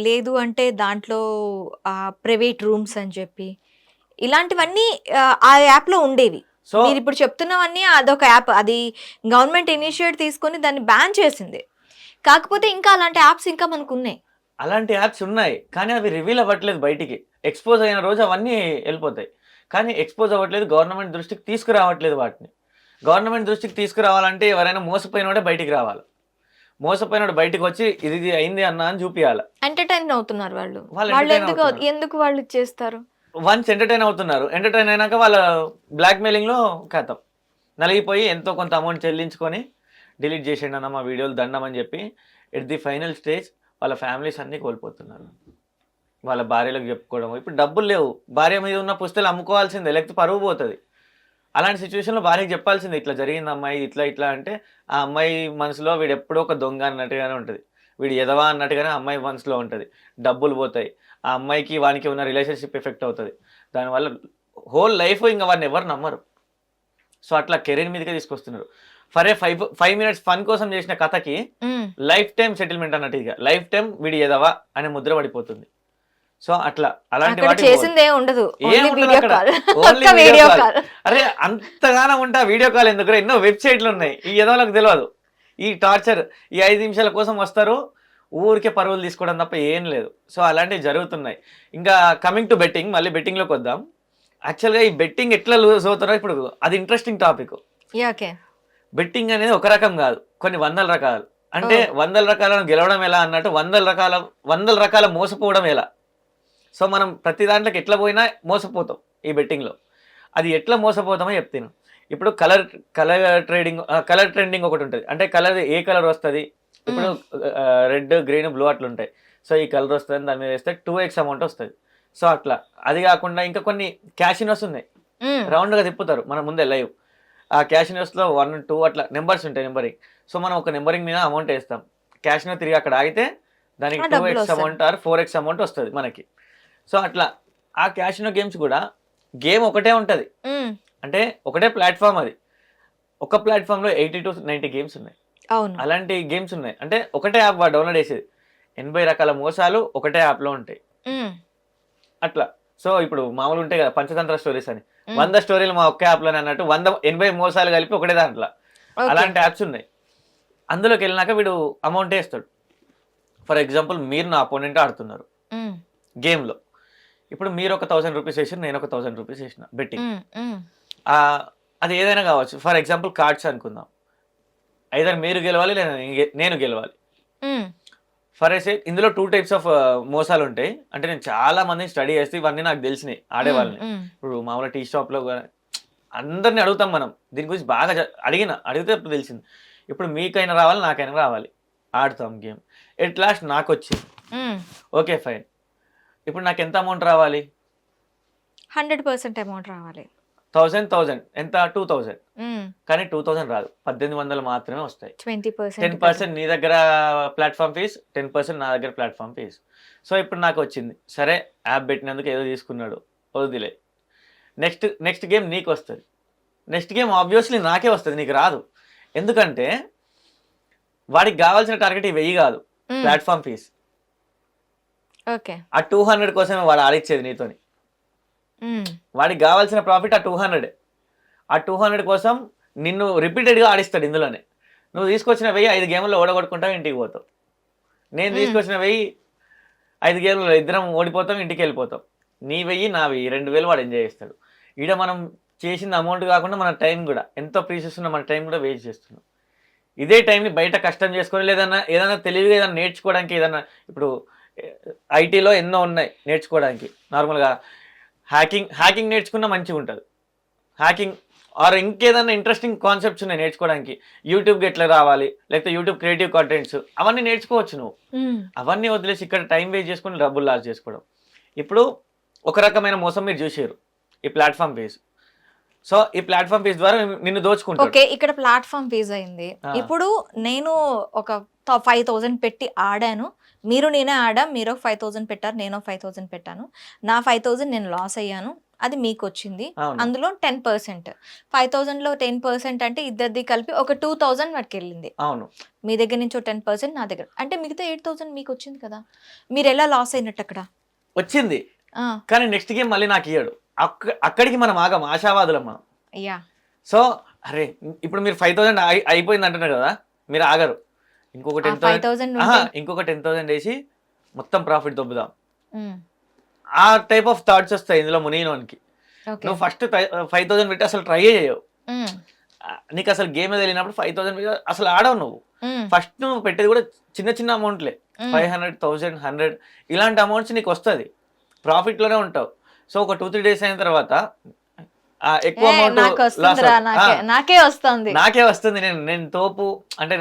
లేదు అంటే దాంట్లో ప్రైవేట్ రూమ్స్ అని చెప్పి ఇలాంటివన్నీ ఆ యాప్లో ఉండేవి. సో మీరు ఇప్పుడు చెప్తున్నవన్నీ అదొక యాప్, అది గవర్నమెంట్ ఇనిషియేట్ తీసుకొని దాన్ని బ్యాన్ చేసింది. కాకపోతే ఇంకా అలాంటి యాప్స్ ఇంకా మనకు ఉన్నాయి. అలాంటి యాప్స్ ఉన్నాయి. కానీ అవి రివీల్ అవ్వట్లేదు బయటికి. ఎక్స్‌పోజ్ అయిన రోజు అవన్నీ ఎళ్ళిపోతాయి. కానీ ఎక్స్‌పోజ్ అవ్వట్లేదు. గవర్నమెంట్ దృష్టికి తీసుకురావట్లేదు వాటిని. గవర్నమెంట్ దృష్టికి తీసుకురావాలంటే ఎవరైనా మోసపోయినోడే బయటికి రావాలి. మోసపోయినోడు బయటికి వచ్చి ఇది అయింది అన్న అని చూపియాలి. ఎంటర్టైన్ అవుతున్నారు వాళ్ళు. వాళ్ళు వాళ్ళు entertain అవుతున్నారు. ఎందుకు వాళ్ళు చేస్తారు? వన్స్ ఎంటర్టైన్ అవుతున్నారు. ఎంటర్టైన్ అయినాక వాళ్ళ బ్లాక్‌మెయిలింగ్‌లో ఖతం. నలిగిపోయి ఎంతో కొంత అమౌంట్ చెల్లించుకొని డిలీట్ చేసేయండి అన్న మా వీడియోలు దండం అని చెప్పి ఎట్ ది ఫైనల్ స్టేజ్ వాళ్ళ ఫ్యామిలీస్ అన్నీ కోల్పోతున్నారు. వాళ్ళ భార్యలకు చెప్పుకోవడం. ఇప్పుడు డబ్బులు లేవు. భార్య మీద ఉన్న పుస్తకాలు అమ్ముకోవాల్సిందే, లేకపోతే పరువు పోతుంది. అలాంటి సిచ్యువేషన్లో భార్యకి చెప్పాల్సిందే, ఇట్లా జరిగింది అమ్మాయి ఇట్లా ఇట్లా అంటే ఆ అమ్మాయి మనసులో వీడు ఎప్పుడో ఒక దొంగ అన్నట్టుగానే ఉంటుంది, వీడు ఎదవా అన్నట్టుగానే అమ్మాయి మనసులో ఉంటుంది. డబ్బులు పోతాయి. ఆ అమ్మాయికి వానికి ఉన్న రిలేషన్షిప్ ఎఫెక్ట్ అవుతుంది. దానివల్ల హోల్ లైఫ్ ఇంకా వాడిని ఎవరు నమ్మరు. సో అట్లా కెరీర్ మీదకే తీసుకొస్తున్నారు. ఫర్ ఏ 5 minutes ఫన్ కోసం చేసిన కథకి లైఫ్ టైం సెటిల్మెంట్ అన్నట్టు, ఇక లైఫ్ టైం వీడి ఎదవా అనే ముద్ర పడిపోతుంది. సో అట్లా అలాంటి అక్కడ వాటికి చేసిందే ఉండదు, ఏముంటది వీడియో అక్కడ? కాల్, ఓన్లీ ఒక్క వీడియో వీడియో కాల్. కాల్. అరే అంతగానం ఉంటా వీడియో కాల్ ఎందుకు? ఎన్నో వెబ్సైట్లు ఉన్నాయి. ఈ ఎదవలకు తెలియదు ఈ టార్చర్. ఈ 5 నిమిషాల కోసం వస్తారు, ఊరికే పరువులు తీసుకోవడం తప్ప ఏం లేదు. సో అలాంటివి జరుగుతున్నాయి. ఇంకా కమింగ్ టు బెట్టింగ్, మళ్ళీ బెట్టింగ్లోకి వద్దాం. యాక్చువల్గా ఈ బెట్టింగ్ ఎట్లా లూజ్ అవుతారో ఇప్పుడు అది ఇంట్రెస్టింగ్ టాపిక్. ఓకే. బెట్టింగ్ అనేది ఒక రకం కాదు, కొన్ని వందల రకాలు. అంటే 100 రకాలను గెలవడం ఎలా అన్నట్టు 100 రకాల మోసపోవడం ఎలా. సో మనం ప్రతి దాంట్లోకి ఎట్లా పోయినా మోసపోతాం ఈ బెట్టింగ్లో. అది ఎట్లా మోసపోతామో చెప్తాను. ఇప్పుడు కలర్ ట్రెండింగ్ ఒకటి ఉంటుంది. అంటే కలర్ ఏ కలర్ వస్తుంది, ఇప్పుడు రెడ్ గ్రీన్ బ్లూ అట్లా ఉంటాయి. సో ఈ కలర్ వస్తుంది, దాని మీద వేస్తే 2x అమౌంట్ వస్తుంది. సో అట్లా. అది కాకుండా ఇంకా కొన్ని క్యాషినోస్ ఉన్నాయి, రౌండ్గా తిప్పుతారు మన ముందే లైవ్. ఆ క్యాషినోస్లో 1, 2 అట్లా నెంబర్స్ ఉంటాయి, నెంబరింగ్. సో మనం ఒక నెంబరింగ్ మీద అమౌంట్ వేస్తాం, క్యాషినో తిరిగి అక్కడ ఆగితే దానికి 2x amount are 4x amount వస్తుంది మనకి. సో అట్లా ఆ క్యాషినో గేమ్స్ కూడా గేమ్ ఒకటే ఉంటుంది, అంటే ఒకటే ప్లాట్ఫామ్. అది ఒక ప్లాట్ఫామ్లో 80 to 90 గేమ్స్ ఉన్నాయి. అవును, అలాంటి గేమ్స్ ఉన్నాయి. అంటే ఒకటే యాప్ డౌన్లోడ్ చేసేది. 80 రకాల మోసాలు ఒకటే యాప్లో ఉంటాయి అట్లా. సో ఇప్పుడు మామూలు ఉంటాయి కదా పంచతంత్ర స్టోరీస్ అని, 100 స్టోరీలు మా ఒక్క యాప్లోనే అన్నట్టు 80 మోసాలు కలిపి ఒకటే దాంట్లో. అలాంటి యాప్స్ ఉన్నాయి. అందులోకి వెళ్ళినాక వీడు అమౌంట్ వేస్తాడు. ఫర్ ఎగ్జాంపుల్ మీరు నా అపోనెంట్ ఆడుతున్నారు గేమ్లో. ఇప్పుడు మీరు ఒక 1000 రూపీస్ వేసి నేను ఒక 1000 రూపీస్ వేసిన బెట్టింగ్. అది ఏదైనా కావచ్చు. ఫర్ ఎగ్జాంపుల్ కార్డ్స్ అనుకుందాం. ఐదర్ మీరు గెలవాలి లేదా నేను గెలవాలి. ఫర్ ఎసే ఇందులో 2 types ఆఫ్ మోసాలు ఉంటాయి. అంటే నేను చాలా మందిని స్టడీ చేస్తే ఇవన్నీ నాకు తెలిసినాయి ఆడేవాళ్ళని. ఇప్పుడు మామూలుగా టీ షాప్లో అందరిని అడుగుతాం మనం దీని గురించి, బాగా అడిగితే ఇప్పుడు తెలిసింది. ఇప్పుడు మీకైనా రావాలి, నాకైనా రావాలి, ఆడతాం గేమ్. ఎట్ లాస్ట్ నాకు వచ్చింది, ఓకే ఫైన్. ఇప్పుడు నాకు ఎంత అమౌంట్ రావాలి? 100% అమౌంట్ రావాలి. 1000 ఎంత? 2000. కానీ 2000 రాదు, 1800 మాత్రమే వస్తాయి. 10% నీ దగ్గర ప్లాట్ఫామ్ ఫీజ్, 10% నా దగ్గర ప్లాట్ఫామ్ ఫీజ్. సో ఇప్పుడు నాకు వచ్చింది, సరే యాప్ పెట్టినందుకు ఏదో తీసుకున్నాడు, వదిలే. నెక్స్ట్ గేమ్ నీకు వస్తుంది. నెక్స్ట్ గేమ్ ఆబ్వియస్లీ నాకే వస్తుంది, నీకు రాదు. ఎందుకంటే వాడికి కావాల్సిన టార్గెట్ 1000 కాదు, ప్లాట్ఫామ్ ఫీజ్. ఓకే. ఆ 200 కోసమే వాడు ఆడిచ్చేది నీతోని. వాడికి కావాల్సిన ప్రాఫిట్ ఆ 200. ఆ 200 కోసం నిన్ను రిపీటెడ్గా ఆడిస్తాడు ఇందులోనే. నువ్వు తీసుకొచ్చిన 1000 5 గేమ్లో ఓడగొట్టుకుంటావు, ఇంటికి పోతావు. నేను తీసుకొచ్చిన 1000 5 గేమ్లలో ఇద్దరం ఓడిపోతాం, ఇంటికి వెళ్ళిపోతాం. నీ 1000 నా 1000 2000 వాడు ఎంజాయ్ చేస్తాడు. ఈడ మనం చేసిన అమౌంట్ కాకుండా మన టైం కూడా, ఎంతో ప్రీషియస్ ఉన్న మన టైం కూడా వేస్ట్ చేస్తున్నాం. ఇదే టైంని బయట కష్టం చేసుకొని ఏదైనా తెలివిగా ఏదైనా నేర్చుకోవడానికి, ఏదైనా ఇప్పుడు ఐటీలో ఎన్నో ఉన్నాయి నేర్చుకోవడానికి. నార్మల్గా హ్యాకింగ్ నేర్చుకున్నా మంచిగా ఉంటుంది. హ్యాకింగ్ ఆర్ ఇంకేదన్నా ఇంట్రెస్టింగ్ కాన్సెప్ట్స్ ఉన్నాయి నేర్చుకోవడానికి. యూట్యూబ్కి ఎట్లా రావాలి, లేకపోతే యూట్యూబ్ క్రియేటివ్ కంటెంట్స్, అవన్నీ నేర్చుకోవచ్చు నువ్వు. అవన్నీ వదిలేసి ఇక్కడ టైం వేస్ట్ చేసుకుని డబ్బులు లాస్ చేసుకోవడం. ఇప్పుడు ఒక రకమైన మోసం మీరు చూసారు, ఈ ప్లాట్ఫామ్ ఫీజ్. సో ఈ ప్లాట్ఫామ్ ఫీజ్ ద్వారా నిన్ను దోచుకుంటారు. ఓకే, ఇక్కడ ప్లాట్ఫామ్ ఫీజ్ అయింది. ఇప్పుడు నేను ఒక 5000 పెట్టి ఆడాను, నేనే ఆడా, మీరు 5000 పెట్టారు, నేను 5000 పెట్టాను. నా 5000 నేను లాస్ అయ్యాను, అది మీకు వచ్చింది. అవును. అందులో 10%. 5,000లో 10% అంటే ఇద్దరిది కలిపి ఒక 2,000 వరకు వెళ్ళింది. అవును. మీ దగ్గర నుంచి 10% నా దగ్గర. అంటే మిగతా 8,000 మీకు వచ్చింది కదా. మీరు ఎలా లాస్ అయినట్టు అక్కడ? వచ్చింది. ఆ, కానీ నెక్స్ట్ గేమ్ మళ్ళీ నాకు ఇయ్యడు. అక్కడికి మనం ఆగం, ఆశావాదులం మనం. యా. సో అరే ఇప్పుడు మీరు 5,000 అయిపోయింది అంటున్నారు కదా, మీరు ఆగరు. ఇంకొక 10,000 ఇంకొక 10,000 వేసి మొత్తం ప్రాఫిట్ దొబ్బుదాం. ఆ టైప్ ఆఫ్ థాట్స్ వస్తాయి ఇందులో మునిగినోనికి. నువ్వు ఫస్ట్ 5,000 పెట్టి అసలు ట్రై చేయవు. నీకు అసలు గేమ్ తెలియనప్పుడు 5,000 పెట్టి అసలు ఆడవు నువ్వు. ఫస్ట్ నువ్వు పెట్టేది కూడా చిన్న చిన్న అమౌంట్లే, 500, 1,000, 100 ఇలాంటి అమౌంట్స్ నీకు వస్తుంది, ప్రాఫిట్ లోనే ఉంటావు. సో ఒక 2-3 డేస్ అయిన తర్వాత ఎక్కువ అమౌంట్ నాకే వస్తుంది. నేను తోపు అంటే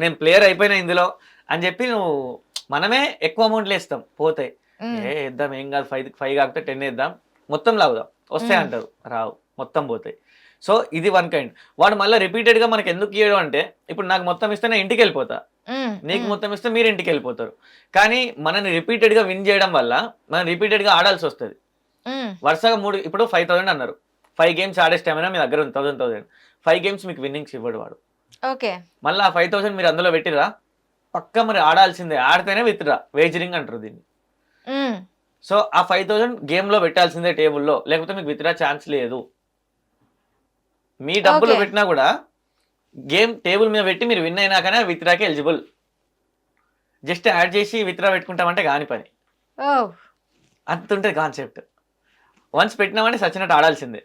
నేను ప్లేయర్ అయిపోయినా ఇందులో అని చెప్పి నువ్వు మనమే ఎక్కువ అమౌంట్లు వేస్తాం, పోతాయి. వేద్దాం ఏం కాదు, 5 కాకపోతే 10 వేద్దాం, మొత్తం లాగుదాం, వస్తాయి అంటారు, రావు, మొత్తం పోతాయి. సో ఇది వన్ కైండ్. వాడు మళ్ళీ రిపీటెడ్ గా మనకి ఎందుకు ఇవ్వడం అంటే, ఇప్పుడు నాకు మొత్తం ఇస్తే నేను ఇంటికి వెళ్ళిపోతా, నీకు మొత్తం ఇస్తే మీరు ఇంటికి వెళ్ళిపోతారు. కానీ మనని రిపీటెడ్ గా విన్ చేయడం వల్ల మనం రిపీటెడ్ గా ఆడాల్సి వస్తుంది. వరుసగా 3 ఇప్పుడు 5,000 అన్నారు, 5 గేమ్స్ ఆడే స్టామినా మీ దగ్గర ఉంది, 1,000. 5 గేమ్స్ మీకు విన్నింగ్స్ ఇవ్వడు వాడు. ఓకే, మళ్ళీ ఆ 5,000 మీరు అందులో పెట్టిరా, పక్క మరి ఆడాల్సిందే, ఆడితేనే విత్డ్రా, వేజరింగ్ అంటారు దీన్ని. సో ఆ 5,000 గేమ్ లో పెట్టాల్సిందే టేబుల్లో, లేకపోతే మీకు విత్డ్రా ఛాన్స్ లేదు. మీ డబ్బులు పెట్టినా కూడా గేమ్ టేబుల్ మీద పెట్టి మీరు విన్ అయినాకనే విత్డ్రాకి ఎలిజిబుల్. జస్ట్ యాడ్ చేసి విత్డ్రా పెట్టుకుంటామంటే కాని పని, అంత ఉంటుంది కాన్సెప్ట్. వన్స్ పెట్టినామంటే సచ్చినట్టు ఆడాల్సిందే.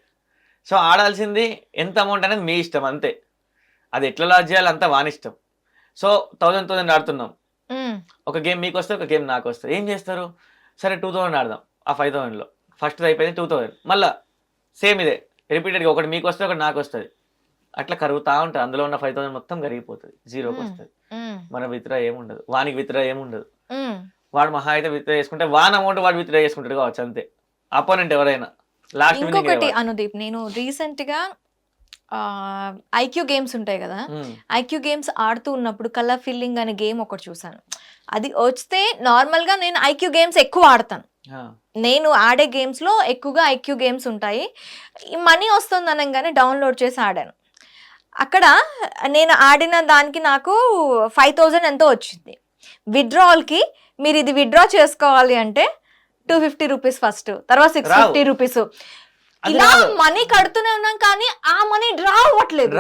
సో ఆడాల్సింది ఎంత అమౌంట్ అనేది మీ ఇష్టం అంతే, అది ఎట్లా లాస్ చేయాలి అంతా వానిష్టం. సో 1,000 ఆడుతున్నాం, ఒక గేమ్ మీకు వస్తే ఒక గేమ్ నాకు వస్తుంది, ఏం చేస్తారు, సరే 2,000 ఆడదాం. ఆ 5,000లో ఫస్ట్ అయిపోయింది 2,000, మళ్ళీ సేమ్ ఇదే రిపీటెడ్గా, ఒకటి మీకు వస్తే ఒకటి నాకు వస్తుంది, అట్లా కరుగుతా ఉంటుంది. అందులో ఉన్న 5,000 మొత్తం కరిగిపోతుంది, జీరోకి వస్తుంది. మన విత్డ్రా ఏముండదు, వానికి విత్డ్రా ఏముండదు. వాడు మహా అయితే విత్డ్రా చేసుకుంటే వాన్ అమౌంట్ వాడు విత్డ్రా చేసుకుంటాడు కావచ్చు అంతే, అపోనెంట్ ఎవరైనా. లాస్ట్ ఇంకొకటి అనుదీప్, నేను రీసెంట్ గా ఐక్యూ గేమ్స్ ఉంటాయి కదా, ఐక్యూ గేమ్స్ ఆడుతూ ఉన్నప్పుడు కలర్ ఫిల్లింగ్ అనే గేమ్ ఒకటి చూసాను. అది వస్తే నార్మల్ గా నేను ఐక్యూ గేమ్స్ ఎక్కువ ఆడతాను, నేను ఆడే గేమ్స్ లో ఎక్కువగా ఐక్యూ గేమ్స్ ఉంటాయి. మనీ వస్తుంది అనగానే డౌన్లోడ్ చేసి ఆడాను. అక్కడ నేను ఆడిన దానికి నాకు 5,000 ఎంతో వచ్చింది. విత్డ్రావల్కి మీరు ఇది విత్డ్రా చేసుకోవాలి అంటే 250 రూపీస్ ఫస్ట్, తర్వాత 650 రూపీస్, ఇలా మనీ కడుతూనే ఉన్నాం కానీ ఆ మనీ డ్రా అవ్వట్లేదు.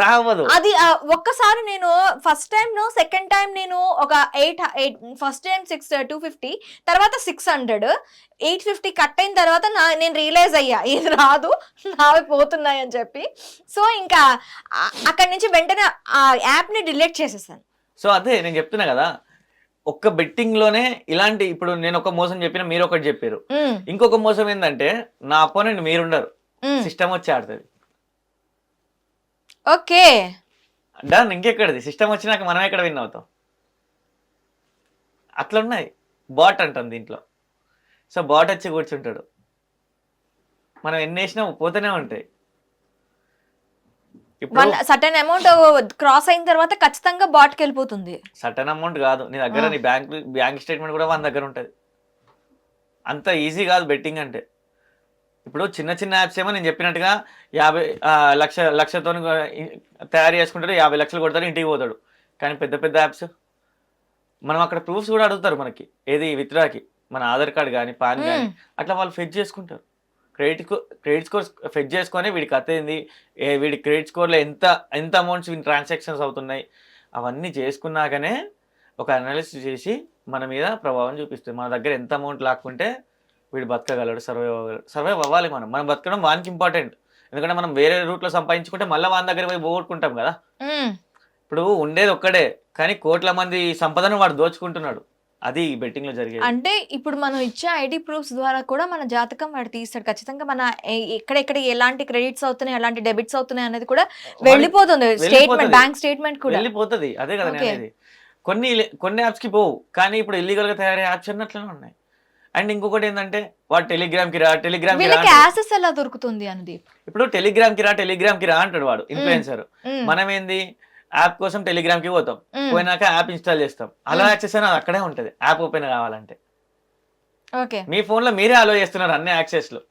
అది ఒక్కసారి నేను ఫస్ట్ టైం, సెకండ్ టైం నేను ఒక 8 ఫస్ట్ టైం 250, తర్వాత 600, 850 కట్ అయిన తర్వాత నేను రియలైజ్ అయ్యా ఇది రాదు, నావి పోతున్నాయి అని చెప్పి. సో ఇంకా అక్కడి నుంచి వెంటనే ఆ యాప్ ని డిలీట్ చేసేసాను. సో అదే నేను చెప్తున్నా కదా, ఒక్క బెట్టింగ్ లోనే ఇలాంటి, ఇప్పుడు నేను ఒక మోసం చెప్పిన, మీరు ఒకటి చెప్పారు. ఇంకొక మోసం ఏంటంటే నా అపోనెంట్ మీరుండరు, సిస్టమ్ వచ్చి ఆడుతుంది. Okay, done. ఇంకెక్కడది, సిస్టమ్ వచ్చినాక మనం ఎక్కడ విన్ అవుతాం, అట్లా ఉన్నాయి. బాట్ అంటాం దీంట్లో. సో బాట్ వచ్చి కూర్చుంటాడు, మనం ఎన్ని వేసినా పోతూనే ఉంటాయి. సర్టెన్ అమౌంట్ క్రాస్ అయిన తర్వాత ఖచ్చితంగా బాట్కి వెళ్ళిపోతుంది. సర్టెన్ అమౌంట్ కాదు, నీ దగ్గర నీ బ్యాంక్ స్టేట్మెంట్ కూడా 1 దగ్గర ఉంటుంది. అంత ఈజీ కాదు బెట్టింగ్ అంటే. ఇప్పుడు చిన్న చిన్న యాప్స్ ఏమో నేను చెప్పినట్టుగా 50 లక్షతో తయారు చేసుకుంటాడు, 50 లక్షలు కొడతాడు, ఇంటికి పోతాడు. కానీ పెద్ద పెద్ద యాప్స్ మనం అక్కడ ప్రూఫ్స్ కూడా అడుగుతారు మనకి, ఏది విత్డ్రాకి, మన ఆధార్ కార్డ్ కానీ పాన్ కానీ, అట్లా వాళ్ళు ఫెచ్ చేసుకుంటారు. క్రెడిట్ స్కోర్ ఫెచ్ చేసుకొని వీడి కథ ఏంది, వీడి క్రెడిట్ స్కోర్లో ఎంత అమౌంట్స్ వీడి ట్రాన్సాక్షన్స్ అవుతున్నాయి, అవన్నీ చేసుకున్నాకనే ఒక అనాలిసిస్ చేసి మన మీద ప్రభావం చూపిస్తుంది. మన దగ్గర ఎంత అమౌంట్ లాక్కుంటే వీడు బతకగలడు, సర్వైవ్ అవ్వాలి. మనం బతకడం వానికి ఇంపార్టెంట్. ఎందుకంటే మనం వేరే రూట్లో సంపాదించుకుంటే మళ్ళీ వాని దగ్గర పోయి పోగొట్టుకుంటాం కదా. ఇప్పుడు ఉండేది ఒక్కడే, కానీ కోట్ల మంది సంపదను వాడు దోచుకుంటున్నాడు. అది బెట్టింగ్ లో జరిగేది. అంటే ఇప్పుడు మనం ఇచ్చే ఐడి ప్రూఫ్స్ ద్వారా కూడా మన జాతకం వాడు తీస్తాడు. ఖచ్చితంగా మన ఎక్కడెక్కడ ఎలాంటి క్రెడిట్స్ అవుతున్నాయి, ఎలాంటి డెబిట్స్ అవుతున్నాయి అనేది కూడా వెళ్ళిపోతుంది. స్టేట్మెంట్, బ్యాంక్ స్టేట్మెంట్ కూడా వెళ్ళిపోతుంది. అదే కదా అనేది. కొన్ని యాప్స్ కి పోవు, కానీ ఇప్పుడు ఇల్లీగల్ గా తయారయ్యే యాప్స్ అట్లనే ఉన్నాయి. అండ్ ఇంకొకటి ఏంటంటే వాడు టెలిగ్రామ్ కి రా యాక్సెస్ ఎలా దొరుకుతుంది అనేది. ఇప్పుడు టెలిగ్రామ్ కి రా అంటాడు వాడు ఇన్ఫ్లుయెన్సర్. మనం ఏంది యాప్ కోసం టెలిగ్రామ్ కి పోతాం, పోయినాక యాప్ ఇన్స్టాల్ చేస్తాం, అలా యాక్సెస్ అనేది అక్కడే ఉంటది. యాప్ ఓపెన్ కావాలంటే మీ ఫోన్ లో మీరే అలో చేస్తున్నారు అన్ని యాక్సెస్ లో.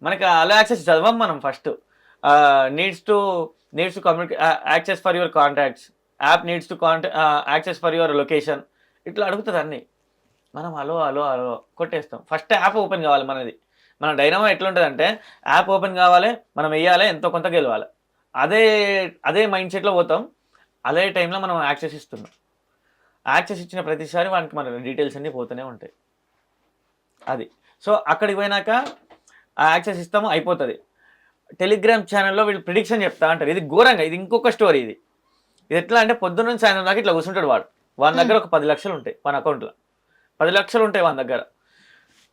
మనకి అలో యాక్సెస్ చదవం మనం first. Needs to communicate access for your contacts, app needs to access for your location, ఇట్లా అడుగుతుంది అన్ని. మనం అలో అలో అలో కొట్టేస్తాం. ఫస్ట్ యాప్ ఓపెన్ కావాలి మనది. మన డైనమో ఎట్లుంటుంది అంటే యాప్ ఓపెన్ కావాలి, మనం వేయాలి, ఎంతో కొంత గెలవాలి. అదే మైండ్ సెట్లో పోతాం. అదే టైంలో మనం యాక్సెస్ ఇస్తున్నాం. యాక్సెస్ ఇచ్చిన ప్రతిసారి వానికి మన డీటెయిల్స్ అన్నీ పోతూనే ఉంటాయి. అది. సో అక్కడికి పోయినాక ఆ యాక్సెస్ ఇస్తాము, అయిపోతుంది. టెలిగ్రామ్ ఛానల్లో వీళ్ళు ప్రిడిక్షన్ చెప్తా అంటారు. ఇది ఘోరంగా, ఇది ఇంకొక స్టోరీ. ఇది ఎట్లా అంటే పొద్దున్న నుంచి సాయంత్రం దాకా ఇట్లా కూర్చుంటాడు వాడు. వాని దగ్గర ఒక 10 లక్షలు ఉంటాయి, మన అకౌంట్లో 10 లక్షలు ఉంటాయి వాని దగ్గర.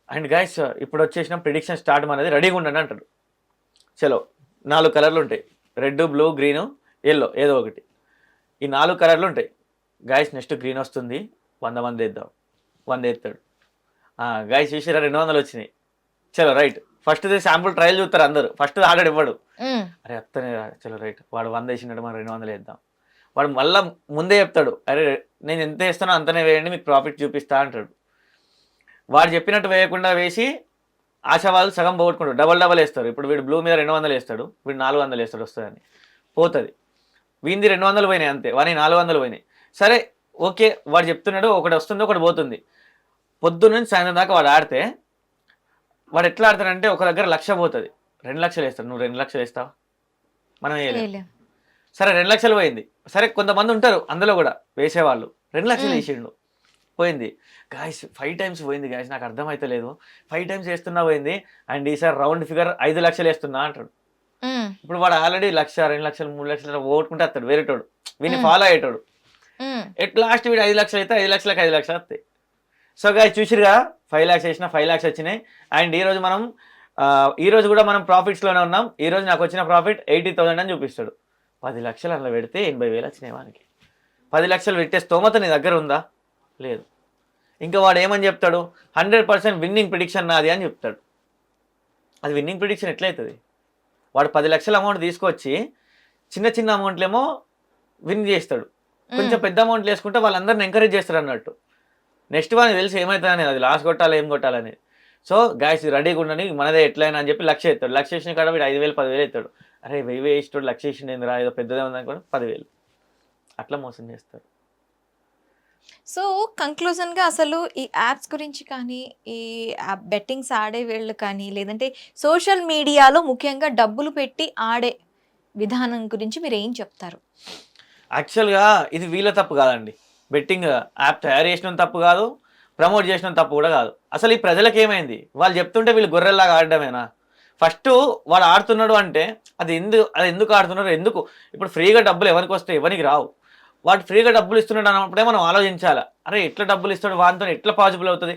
అండ్ గైస్ ఇప్పుడు వచ్చేసిన ప్రిడిక్షన్ స్టార్ట్ అనేది రెడీగా ఉండండి అంటాడు. చలో 4 కలర్లు ఉంటాయి, రెడ్, బ్లూ, గ్రీను, ఎల్లో, ఏదో ఒకటి. ఈ 4 కలర్లు ఉంటాయి. గైస్ నెక్స్ట్ గ్రీన్ వస్తుంది, 100 మంది వేద్దాం, 100 వేస్తాడు. గైస్ చూసారా 200 వచ్చినాయి. చలో రైట్, ఫస్ట్ శాంపుల్ ట్రయల్ చూస్తారు అందరు. ఫస్ట్ ఆర్డర్ ఇవ్వడు, అరే అత్తనే చలో రైట్, వాడు 100 వేసినట్టు మనం 200 వేద్దాం. వాడు మళ్ళీ ముందే చెప్తాడు, అరే నేను ఎంత వేస్తానో అంతనే వేయండి, మీకు ప్రాఫిట్ చూపిస్తా అంటాడు. వాడు చెప్పినట్టు వేయకుండా వేసి ఆశావాళ్ళు సగం పోగొట్టుకుంటాడు. డబల్ వేస్తారు. ఇప్పుడు వీడు బ్లూ మీద 200 వేస్తాడు, వీడు 400 వేస్తాడు, వస్తుందని పోతుంది. వీంది 200 పోయినాయి అంతే, వాని 400 పోయినాయి. సరే ఓకే, వాడు చెప్తున్నాడు, ఒకటి వస్తుంది ఒకటి పోతుంది. పొద్దున్న నుంచి సాయంత్రం దాకా వాడు ఆడితే వాడు ఎట్లా ఆడతాడంటే ఒక దగ్గర 1,00,000 పోతుంది, 2 లక్షలు వేస్తాడు. నువ్వు 2 లక్షలు వేస్తావా? మనం వేయలేం. సరే 2 లక్షలు పోయింది. సరే కొంతమంది ఉంటారు అందులో కూడా వేసేవాళ్ళు, 2 లక్షలు వేసిండు, పోయింది. గాయస్ 5 టైమ్స్ పోయింది. గాయస్ నాకు అర్థమైతలేదు, 5 టైమ్స్ వేస్తున్నా పోయింది. అండ్ ఈసారి రౌండ్ ఫిగర్ 5 లక్షలు వేస్తున్నా అంటాడు. ఇప్పుడు వాడు ఆల్రెడీ 1,00,000, 2 లక్షలు, 3 లక్షలు ఓటుకుంటే వస్తాడు వేరేటోడు, వీడిని ఫాలో అయ్యేటోడు. ఎట్ లాస్ట్ వీడు 5 లక్షలు అయితే 5 లక్షలకు 5 లక్షలు వస్తాయి. సో గాయస్ చూసిరుగా 5 lakhs వేసిన 5 lakhs వచ్చినాయి. అండ్ ఈరోజు కూడా మనం ప్రాఫిట్స్లోనే ఉన్నాం. ఈరోజు నాకు వచ్చిన ప్రాఫిట్ 80,000 అని చూపిస్తాడు. 10 లక్షలు అలా పెడితే 80,000 వచ్చినాయి వానికి. 10 లక్షలు పెట్టే స్తోమత నీ దగ్గర ఉందా? లేదు. ఇంకా వాడు ఏమని చెప్తాడు, 100% విన్నింగ్ ప్రిడిక్షన్ నాది అని చెప్తాడు. అది విన్నింగ్ ప్రిడిక్షన్ ఎట్లయితుంది? వాడు 10 లక్షల అమౌంట్ తీసుకొచ్చి చిన్న చిన్న అమౌంట్లేమో విన్ చేస్తాడు, కొంచెం పెద్ద అమౌంట్లు వేసుకుంటే వాళ్ళందరిని ఎంకరేజ్ చేస్తారు అన్నట్టు. నెక్స్ట్ వాళ్ళకి తెలిసి ఏమవుతుందని, అది లాస్ కొట్టాలి ఏం కొట్టాలని. సో గాయస్ రెడీగా ఉండని, మనదే ఎట్లయినా అని చెప్పి 1,00,000 ఎత్తాడు. 1,00,000 వేసిన కాడ వీడు 5,000, 10,000 ఎత్తాడు. అరే 1000 వేసినోడు 1,00,000 వేసిండు ఏందిరా, ఏదో పెద్దదే ఉందనుకోండి 10,000, అట్లా మోసం చేస్తారు. సో కంక్లూజన్గా అసలు ఈ యాప్స్ గురించి కానీ, ఈ బెట్టింగ్స్ ఆడే వీళ్ళు కానీ, లేదంటే సోషల్ మీడియాలో ముఖ్యంగా డబ్బులు పెట్టి ఆడే విధానం గురించి మీరు ఏం చెప్తారు? యాక్చువల్గా ఇది వీళ్ళ తప్పు కాదండి. బెట్టింగ్ యాప్ తయారు చేసిన తప్పు కాదు, ప్రమోట్ చేసిన తప్పు కూడా కాదు. అసలు ఈ ప్రజలకు ఏమైంది? వాళ్ళు చెప్తుంటే వీళ్ళు గొర్రెల్లాగా ఆడడమేనా? ఫస్ట్ వాడు ఆడుతున్నాడు అంటే అది ఎందుకు ఆడుతున్నారు? ఎందుకు? ఇప్పుడు ఫ్రీగా డబ్బులు ఎవరికి వస్తాయి? ఎవరికి రావు. వాడు ఫ్రీగా డబ్బులు ఇస్తున్నాడు అన్నప్పుడే మనం ఆలోచించాలి, అరే ఎట్లా డబ్బులు ఇస్తాడు, వాటితో ఎట్లా పాసిబుల్ అవుతుంది.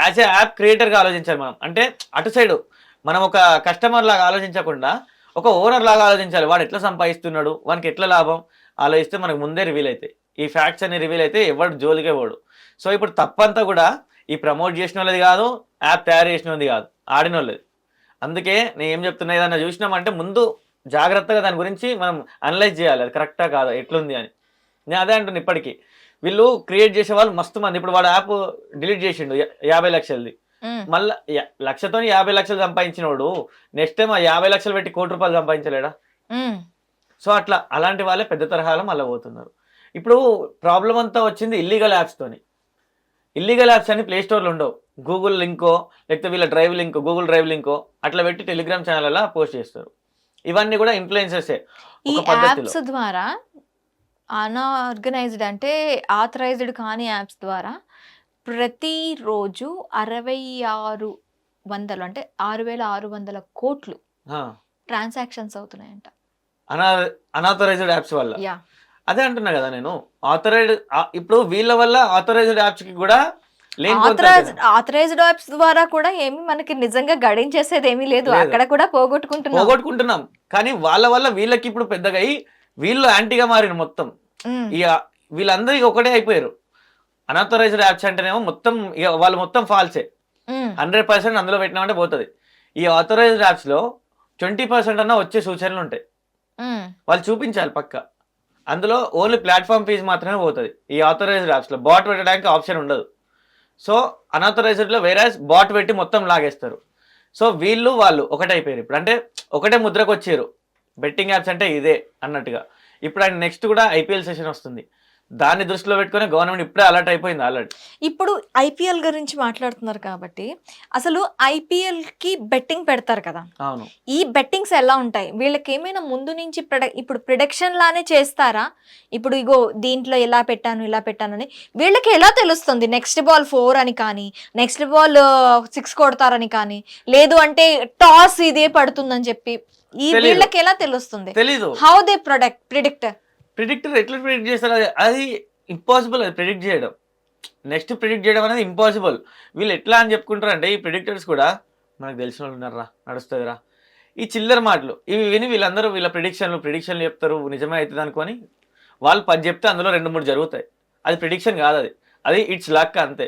యాజ్ ఏ యాప్ క్రియేటర్గా ఆలోచించాలి మనం. అంటే అటు సైడు మనం ఒక కస్టమర్ లాగా ఆలోచించకుండా ఒక ఓనర్ లాగా ఆలోచించాలి. వాడు ఎట్లా సంపాదిస్తున్నాడు, వానికి ఎట్లా లాభం ఆలోచిస్తే మనకు ముందే రివీల్ అవుతాయి. ఈ ఫ్యాక్ట్స్ అన్ని రివీల్ అయితే ఎవడు జోలికే పోడు. సో ఇప్పుడు తప్పంతా కూడా ఈ ప్రమోట్ చేసిన వాళ్ళది కాదు, యాప్ తయారు చేసిన వాళ్ళది కాదు, ఆడిన వాళ్ళది. అందుకే నేను ఏం చెప్తున్నా, ఏదన్నా చూసినామంటే ముందు జాగ్రత్తగా దాని గురించి మనం అనలైజ్ చేయాలి, అది కరెక్టా కాదా, ఎట్లుంది అని. నేను అదే అంటున్నాను. ఇప్పటికీ వీళ్ళు క్రియేట్ చేసే వాళ్ళు మస్తు మంది. ఇప్పుడు వాడు యాప్ డిలీట్ చేసిండు 50 లక్షలది, మళ్ళీ 1,00,000తో 50 లక్షలు సంపాదించిన వాడు నెక్స్ట్ టైం ఆ 50 లక్షలు పెట్టి 1 కోటి రూపాయలు సంపాదించలేడా? సో అలాంటి వాళ్ళే పెద్ద తరహాలో మళ్ళీ పోతున్నారు. ఇప్పుడు ప్రాబ్లం అంతా వచ్చింది ఇల్లీగల్ యాప్స్తోని. ఇల్లీగల్ యాప్స్ అని ప్లే స్టోర్లో ఉండవు. గూగుల్ లింకో లేకపోతే వీళ్ళ డ్రైవ్ లింక్, గూగుల్ డ్రైవ్ లింకో అట్లా పెట్టి టెలిగ్రామ్ ఛానల్ పోస్ట్ చేస్తారు. ఇవన్నీ కూడా ఇన్ఫ్లుయెన్సర్సే. ఈ యాప్స్ ద్వారా అన్ఆర్గనైజ్డ్ అంటే ఆథరైజ్డ్ కాని యాప్స్ ద్వారా ప్రతిరోజు 6,600 అంటే 6,600 కోట్లు ట్రాన్సాక్షన్స్ అవుతున్నాయంట అన్ఆథరైజ్డ్ యాప్స్ వల్ల. అదే అంటున్నా కదా నేను, ఆథరైజ్డ్. ఇప్పుడు వీళ్ళ వల్ల ఆథరైజ్డ్ యాప్స్ కి కూడా ఆథరైజ్డ్ యాప్స్ ద్వారా కూడా ఏమి మనకి నిజంగా గడించేసేది ఏమీ లేదు, అక్కడ కూడా పోగొట్టుకుంటున్నాం. కానీ వాళ్ళ వల్ల వీళ్ళకి ఇప్పుడు పెద్దగా వీళ్ళు యాంటీగా మారిన మొత్తం. ఇక వీళ్ళందరికీ ఒకటే అయిపోయారు. అన్ఆథరైజ్డ్ యాప్స్ అంటేనేమో మొత్తం ఇక వాళ్ళు మొత్తం ఫాల్సే. 100% అందులో పెట్టినామంటే పోతుంది. ఈ ఆథరైజ్డ్ యాప్స్ లో 20% అన్నా వచ్చే సూచనలు ఉంటాయి, వాళ్ళు చూపించాలి పక్క. అందులో ఓన్లీ ప్లాట్ఫామ్ ఫీజు మాత్రమే పోతుంది. ఈ ఆథరైజ్డ్ యాప్స్లో బాట్ పెట్టడానికి ఆప్షన్ ఉండదు. సో అన్ఆథరైజ్డ్లో వేరే బాట్ పెట్టి మొత్తం లాగేస్తారు. సో వీళ్ళు వాళ్ళు ఒకటైపోయారు ఇప్పుడు, అంటే ఒకటే ముద్రకు వచ్చారు. బెట్టింగ్ యాప్స్ అంటే ఇదే అన్నట్టుగా. ఇప్పుడు ఆయన నెక్స్ట్ కూడా ఐపీఎల్ సెషన్ వస్తుంది, దాన్ని దృష్టిలో పెట్టుకుని గవర్నమెంట్ ఇప్పుడే అలర్ట్ అయిపోయింది ఆల్రెడీ. ఇప్పుడు ఐపీఎల్ గురించి మాట్లాడుతున్నారు కాబట్టి అసలు ఐపీఎల్ కి బెట్టింగ్ పెడతారు కదా, అవును. ఈ బెట్టింగ్స్ ఎలా ఉంటాయి? వీళ్ళకి ఏమైనా ముందు నుంచి ఇప్పుడు ప్రిడిక్షన్ లానే చేస్తారా? ఇప్పుడు ఇగో దీంట్లో ఇలా పెట్టాను అని వీళ్ళకి ఎలా తెలుస్తుంది? నెక్స్ట్ బాల్ 4 అని కానీ, నెక్స్ట్ బాల్ 6 కొడతారని కానీ, లేదు అంటే టాస్ ఇదే పడుతుందని చెప్పి తెలీదు. వీళ్ళకి ఎలా తెలుస్తుంది? తెలీదు. How they predict? ప్రిడిక్టర్ ఎట్లా ప్రిడిక్ట్ చేస్తారు? అది ఇంపాసిబుల్, అది ప్రిడిక్ట్ చేయడం. నెక్స్ట్ ప్రిడిక్ట్ చేయడం అనేది ఇంపాసిబుల్. వీళ్ళు ఎట్లా అని చెప్పుకుంటారు అంటే ఈ ప్రిడిక్టర్స్ కూడా మనకు తెలిసిన వాళ్ళు ఉన్నారా, నడుస్తుందిరా, ఈ చిల్లర మాటలు ఇవి విని వీళ్ళందరూ వీళ్ళ ప్రిడిక్షన్లు చెప్తారు, నిజమే అవుతుంది అనుకొని వాళ్ళు 10 చెప్తే అందులో 2-3 జరుగుతాయి. అది ప్రిడిక్షన్ కాదు, అది ఇట్స్ లక్ అంతే.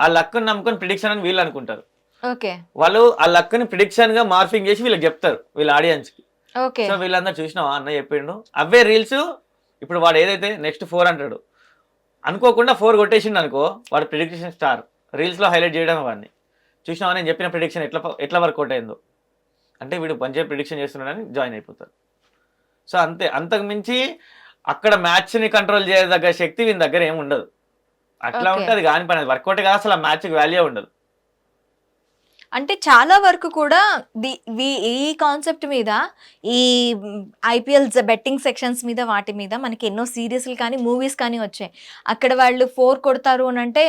ఆ లక్ నమ్ముకొని ప్రిడిక్షన్ అని వీళ్ళు అనుకుంటారు. ఓకే, వాళ్ళు ఆ లక్ ని ప్రిడిక్షన్ గా మార్ఫింగ్ చేసి వీళ్ళకి చెప్తారు వీళ్ళ ఆడియన్స్ కి. ఓకే, సో వీళ్ళందరూ చూసినావా అన్న చెప్పిండు, అవే రీల్స్. ఇప్పుడు వాడు ఏదైతే నెక్స్ట్ 4 అంటాడు, అనుకోకుండా 4 కొట్టేసిండు అనుకో, వాడు ప్రిడిక్షన్ స్టార్. రీల్స్ లో హైలైట్ చేయడం వాడిని చూసినావా, నేను చెప్పిన ప్రిడిక్షన్ ఎట్లా వర్కౌట్ అయిందో, అంటే వీడు పంచే ప్రిడిక్షన్ చేస్తున్నాడని జాయిన్ అయిపోతారు. సో అంతే, అంతకు మించి అక్కడ మ్యాచ్ ని కంట్రోల్ చేయదగ్గ శక్తి వీని దగ్గర ఏమి ఉండదు. అట్లా Okay. ఉంటే అది కాని పని, వర్కౌట్ కాదు అసలు, ఆ మ్యాచ్కి వాల్యూ ఉండదు. అంటే చాలా వరకు కూడా ఈ కాన్సెప్ట్ మీద, ఈ ఐపీఎల్ బెట్టింగ్ సెక్షన్స్ మీద, వాటి మీద మనకి ఎన్నో సీరియస్లు కానీ మూవీస్ కానీ వచ్చాయి. అక్కడ వాళ్ళు 4 కొడతారు అని అంటే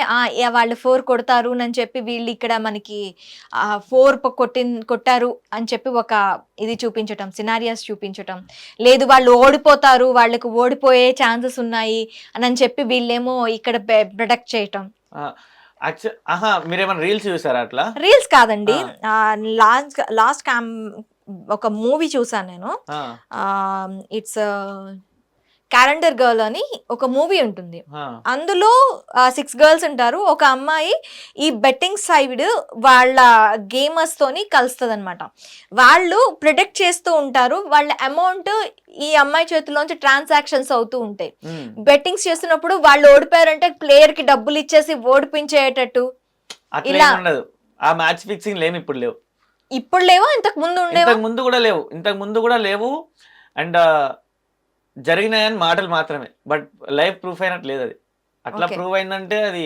వాళ్ళు 4 కొడతారు అని చెప్పి వీళ్ళు ఇక్కడ మనకి 4 కొట్టారు అని చెప్పి ఒక ఇది చూపించటం, సినారియాస్ చూపించటం, లేదు వాళ్ళు ఓడిపోతారు, వాళ్ళకు ఓడిపోయే ఛాన్సెస్ ఉన్నాయి అని చెప్పి వీళ్ళేమో ఇక్కడ ప్రొడక్ట్ చేయటం. మీరేమైనా రీల్స్ చూసారా అట్లా? రీల్స్ కాదండి, లాస్ట్ ఒక మూవీ చూసాను నేను. ఇట్స్ క్యాలెండర్ గర్ల్ అని ఒక మూవీ ఉంటుంది. అందులో 6 గర్ల్స్ ఉంటారు. ఒక అమ్మాయి ఈ బెట్టింగ్ సైడ్ వాళ్ళ గేమర్స్ తోని కలుస్తుంది అనమాట. వాళ్ళు ప్రిడిక్ట్ చేస్తూ ఉంటారు, వాళ్ళ అమౌంట్ ఈ అమ్మాయి చేతిలోంచి ట్రాన్సాక్షన్స్ అవుతూ ఉంటాయి. బెట్టింగ్స్ చేస్తున్నప్పుడు వాళ్ళు ఓడిపోయారంటే ప్లేయర్ కి డబ్బులు ఇచ్చేసి ఓడిపించేటట్టు అట్లా ఉండదు. ఆ మ్యాచ్ ఫిక్సింగ్ లేవు, ఇప్పుడు లేవు. ఇప్పుడు లేవో, ఇంతకు ముందు ఉండేవా? ఇంతకు ముందు కూడా లేవు. అండ్ జరిగినాయని మాటలు మాత్రమే, బట్ లైవ్ ప్రూఫ్ అయినట్టు లేదు అది. అట్లా ప్రూవ్ అయిందంటే అది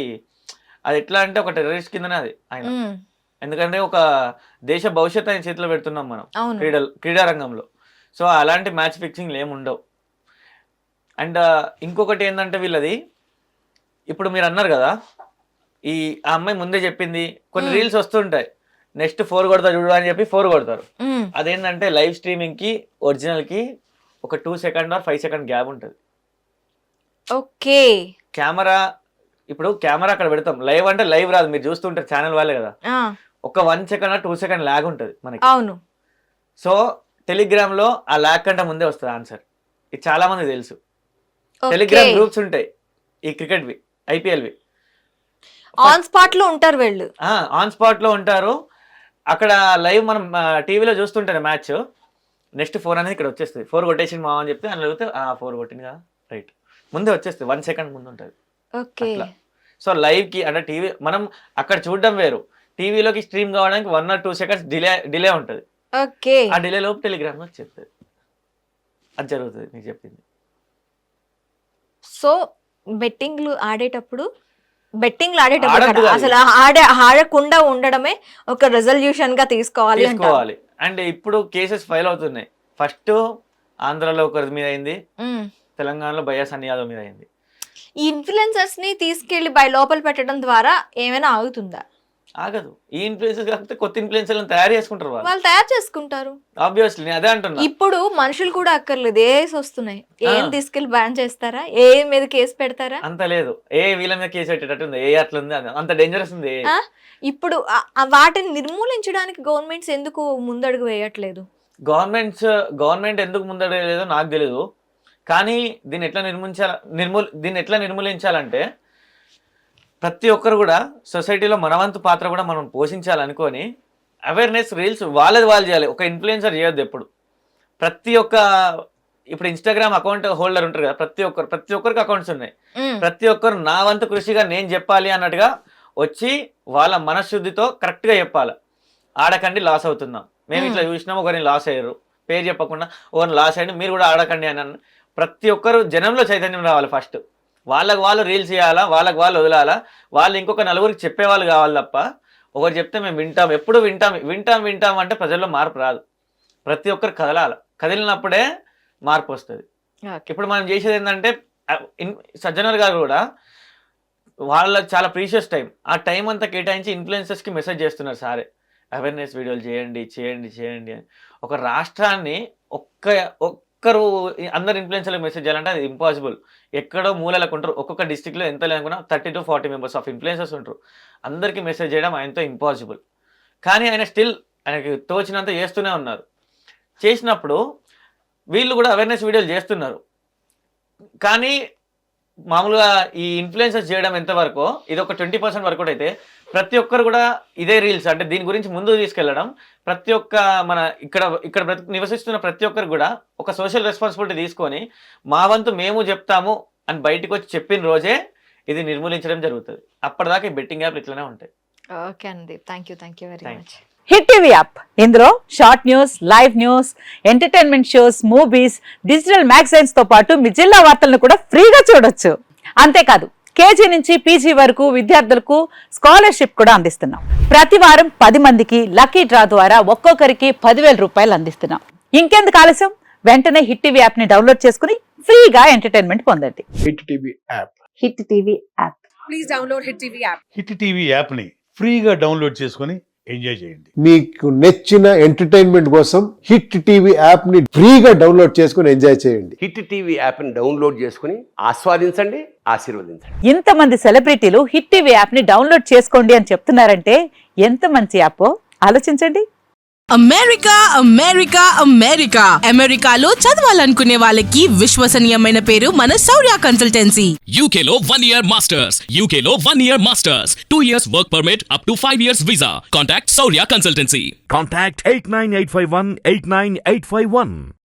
ఎట్లా అంటే ఒక టెర్రరిస్ట్ కిందనే అది ఆయన. ఎందుకంటే ఒక దేశ భవిష్యత్తు ఆయన చేతిలో పెడుతున్నాం మనం క్రీడా రంగంలో. సో అలాంటి మ్యాచ్ ఫిక్సింగ్లు ఏమి ఉండవు. అండ్ ఇంకొకటి ఏంటంటే వీళ్ళది, ఇప్పుడు మీరు అన్నారు కదా, ఆ అమ్మాయి ముందే చెప్పింది, కొన్ని రీల్స్ వస్తుంటాయి, నెక్స్ట్ 4 కొడతారు చూడు అని చెప్పి 4 కొడతారు. అదేంటంటే లైవ్ స్ట్రీమింగ్ కి ఒరిజినల్ కి ఒక 2 సెకండ్ ఆర్ 5 సెకండ్ గ్యాప్ ఉంటుంది. ఓకే, ఇప్పుడు కెమెరా అక్కడ పెడతాం, లైవ్ అంటే లైవ్ రాదు, మీరు చూస్తుంటారు ఛానల్ వాళ్ళే కదా, ఒక 1 సెకండ్ ఆర్ 2 సెకండ్ ల్యాగ్ ఉంటుంది మనకి. అవును. సో టెలిగ్రామ్ లో ఆ ల్యాగ్ కంటే ముందే వస్తుంది ఆన్సర్. ఇది చాలా మంది తెలుసు. టెలిగ్రామ్ గ్రూప్స్ ఉంటాయి ఈ క్రికెట్వి, ఐపీఎల్వి. ఆన్ స్పాట్ లో ఉంటారు వీళ్ళు, ఆన్ స్పాట్ లో ఉంటారు. అక్కడ లైవ్ మనం టీవీలో చూస్తుంటారు మ్యాచ్, నెక్స్ట్ 4 అనేది ఇక్కడ వచ్చేస్తుంది. 4 కొట్టేసింది మా అని చెప్తే అని అడిగితే 4 కొట్టింది కదా, రైట్, ముందే వచ్చేస్తుంది, 1 సెకండ్ ముందు ఉంటుంది. అట్లా. సో లైవ్ కి అంటే టీవీ మనం అక్కడ చూడడం వేరు, టీవీలోకి స్ట్రీమ్ కావడానికి 1 or 2 సెకండ్స్ డిలే ఉంటుంది. ఆ డిలే లోపు టెలిగ్రామ్ వచ్చేస్తుంది. అది జరుగుతుంది మీకు చెప్పింది. సో బెట్టింగ్లు ఆడేటప్పుడు అసలు ఆడకుండా ఉండడమే ఒక రెజల్యూషన్ గా తీసుకోవాలి. అండ్ ఇప్పుడు కేసెస్ ఫైల్ అవుతున్నాయి. ఫస్ట్ ఆంధ్రాలో ఒకరి మీద అయింది, తెలంగాణలో బయాస్ అన్ని యాదవ్ మీద అయింది. ఈ ఇన్ఫ్లుయెన్సర్స్ ని తీసుకెళ్లి లోపల పెట్టడం ద్వారా ఏమైనా ఆగుతుందా? ఆగదు. ఈ ఇన్ఫ్లుయెన్సర్స్ కాకపోతే కొత్త ఇన్ఫ్లుయెన్సర్లను తయారు చేసుకుంటారు, వాళ్ళు తయారు చేసుకుంటారు. ఆబ్వియస్లీ నేను అదే అంటున్నా. ఇప్పుడు మనుషులు కూడా అక్కర్లేదు, ఏఐస్ వస్తున్నాయి. ఏం తీసుకెళ్లి బ్యాన్ చేస్తారా? ఏ మీద కేసు పెడతారా? అంత లేదు, ఏ వీళ్ళ మీద కేసు పెట్టేటట్టు ఉంది, ఏ అట్లా ఉంది, అంత డేంజరస్ ఉంది. ఇప్పుడు వాటిని నిర్మూలించడానికి గవర్నమెంట్స్ ఎందుకు ముందడుగు వేయట్లేదు? గవర్నమెంట్ ఎందుకు ముందడుగు లేదో నాకు తెలియదు. కానీ దీన్ని ఎట్లా నిర్మూలించాలంటే ప్రతి ఒక్కరు కూడా సొసైటీలో మనవంతు పాత్ర కూడా మనం పోషించాలనుకొని అవేర్నెస్ రీల్స్ వాళ్ళది వాళ్ళు చేయాలి. ఒక ఇన్ఫ్లుయెన్సర్ చేయొద్దు ఎప్పుడు. ఇప్పుడు ఇన్స్టాగ్రామ్ అకౌంట్ హోల్డర్ ఉంటారు కదా, ప్రతి ఒక్కరికి అకౌంట్స్ ఉన్నాయి. ప్రతి ఒక్కరు నా వంతు కృషిగా నేను చెప్పాలి అన్నట్టుగా వచ్చి వాళ్ళ మనశుద్ధితో కరెక్ట్గా చెప్పాలి. ఆడకండి లాస్ అవుతున్నాం, మేము ఇట్లా చూసినాం ఒకరిని లాస్ అయ్యారు, పేరు చెప్పకుండా ఒకరిని లాస్ అయ్యండి మీరు కూడా ఆడకండి అని ప్రతి ఒక్కరు జనంలో చైతన్యం రావాలి. ఫస్ట్ వాళ్ళకి వాళ్ళు రీల్స్ చేయాలా, వాళ్ళకి వాళ్ళు వదలాలా, వాళ్ళు ఇంకొక నలుగురికి చెప్పేవాళ్ళు కావాలి తప్ప ఒకరు చెప్తే మేము వింటాం, ఎప్పుడు వింటాం అంటే ప్రజల్లో మార్పు రాదు. ప్రతి ఒక్కరు కదలాలి, కదిలినప్పుడే మార్పు వస్తుంది. ఇప్పుడు మనం చేసేది ఏంటంటే సజ్జనర్ గారు కూడా వాళ్ళకి చాలా ప్రీషియస్ టైం, ఆ టైం అంతా కేటాయించి ఇన్ఫ్లుయెన్సర్స్కి మెసేజ్ చేస్తున్నారు, సారే అవేర్నెస్ వీడియోలు చేయండి అని. ఒక రాష్ట్రాన్ని ఒక్కరు అందరు ఇన్ఫ్లుయెన్సర్లకు మెసేజ్ చేయాలంటే అది ఇంపాసిబుల్. ఎక్కడో మూలలకు ఉంటారు, ఒక్కొక్క డిస్టిక్లో ఎంత లేకున్నా 30 to 40 మెంబర్స్ ఆఫ్ ఇన్ఫ్లుయెన్సర్స్ ఉంటారు. అందరికీ మెసేజ్ చేయడం ఆయనతో ఇంపాసిబుల్. కానీ ఆయన స్టిల్ ఆయనకి తోచినంత చేస్తూనే ఉన్నారు. చేసినప్పుడు వీళ్ళు కూడా అవేర్నెస్ వీడియోలు చేస్తున్నారు. కానీ మామూలుగా ఈ ఇన్ఫ్లుయెన్సర్స్ చేయడం ఎంతవరకు, ఇది ఒక 20% వరకు అయితే ప్రతి ఒక్కరు కూడా ఇదే రీల్స్ అంటే దీని గురించి ముందుకు తీసుకెళ్లడం, ప్రతి ఒక్క మన ఇక్కడ నివసిస్తున్న ప్రతి ఒక్కరు కూడా ఒక సోషల్ రెస్పాన్సిబిలిటీ తీసుకొని మా వంతు మేము చెప్తాము అని బయటకు వచ్చి చెప్పిన రోజే ఇది నిర్మూలించడం జరుగుతుంది. అప్పటిదాకా ఈ బెట్టింగ్ యాప్లు ఇట్లనే ఉంటాయి. ఓకే అండి, thank you very much. Hit TV app, ఇందులో short news, live news, entertainment shows, movies, digital magazines తో పాటు మీ జిల్లా వార్తలను కూడా ఫ్రీగా చూడొచ్చు. అంతేకాదు కేజీ నుంచి పీజీ వరకు విద్యార్థులకు స్కాలర్షిప్ కూడా అందిస్తున్నాం. ప్రతి వారం 10 మందికి లక్కీ డ్రా ద్వారా ఒక్కొక్కరికి 10,000 రూపాయలు అందిస్తున్నాం. ఇంకెందుకు ఆలస్యం, వెంటనే హిట్ టీవీ యాప్ ని డౌన్లోడ్ చేసుకుని ఫ్రీగా ఎంటర్టైన్మెంట్ పొందండి. Hit TV app. Hit TV app. Please download hit TV app. Hit TV యాప్ని ఫ్రీగా డౌన్లోడ్ చేసుకొని ఎంజాయ్ చేయండి. మీకు నచ్చిన ఎంటర్టైన్మెంట్ కోసం హిట్ టీవీ యాప్ ని ఫ్రీగా డౌన్లోడ్ చేసుకుని ఎంజాయ్ చేయండి. హిట్ టీవీ యాప్ని డౌన్లోడ్ చేసుకుని ఆస్వాదించండి, ఆశీర్వదించండి. ఇంతమంది సెలబ్రిటీలు హిట్ టీవీ యాప్ ని డౌన్లోడ్ చేసుకోండి అని చెప్తున్నారంటే ఎంత మంచి యాప్ ఆలోచించండి. అమెరికాలో చదవాలనుకునే వాళ్ళకి విశ్వసనీయమైన పేరు మన శౌర్య కన్సల్టెన్సీ. UK లో 1 year masters. UK లో 1 year masters. 2 years work permit up to 5 years visa. Contact Saurya Consultancy. Contact 89851 89851.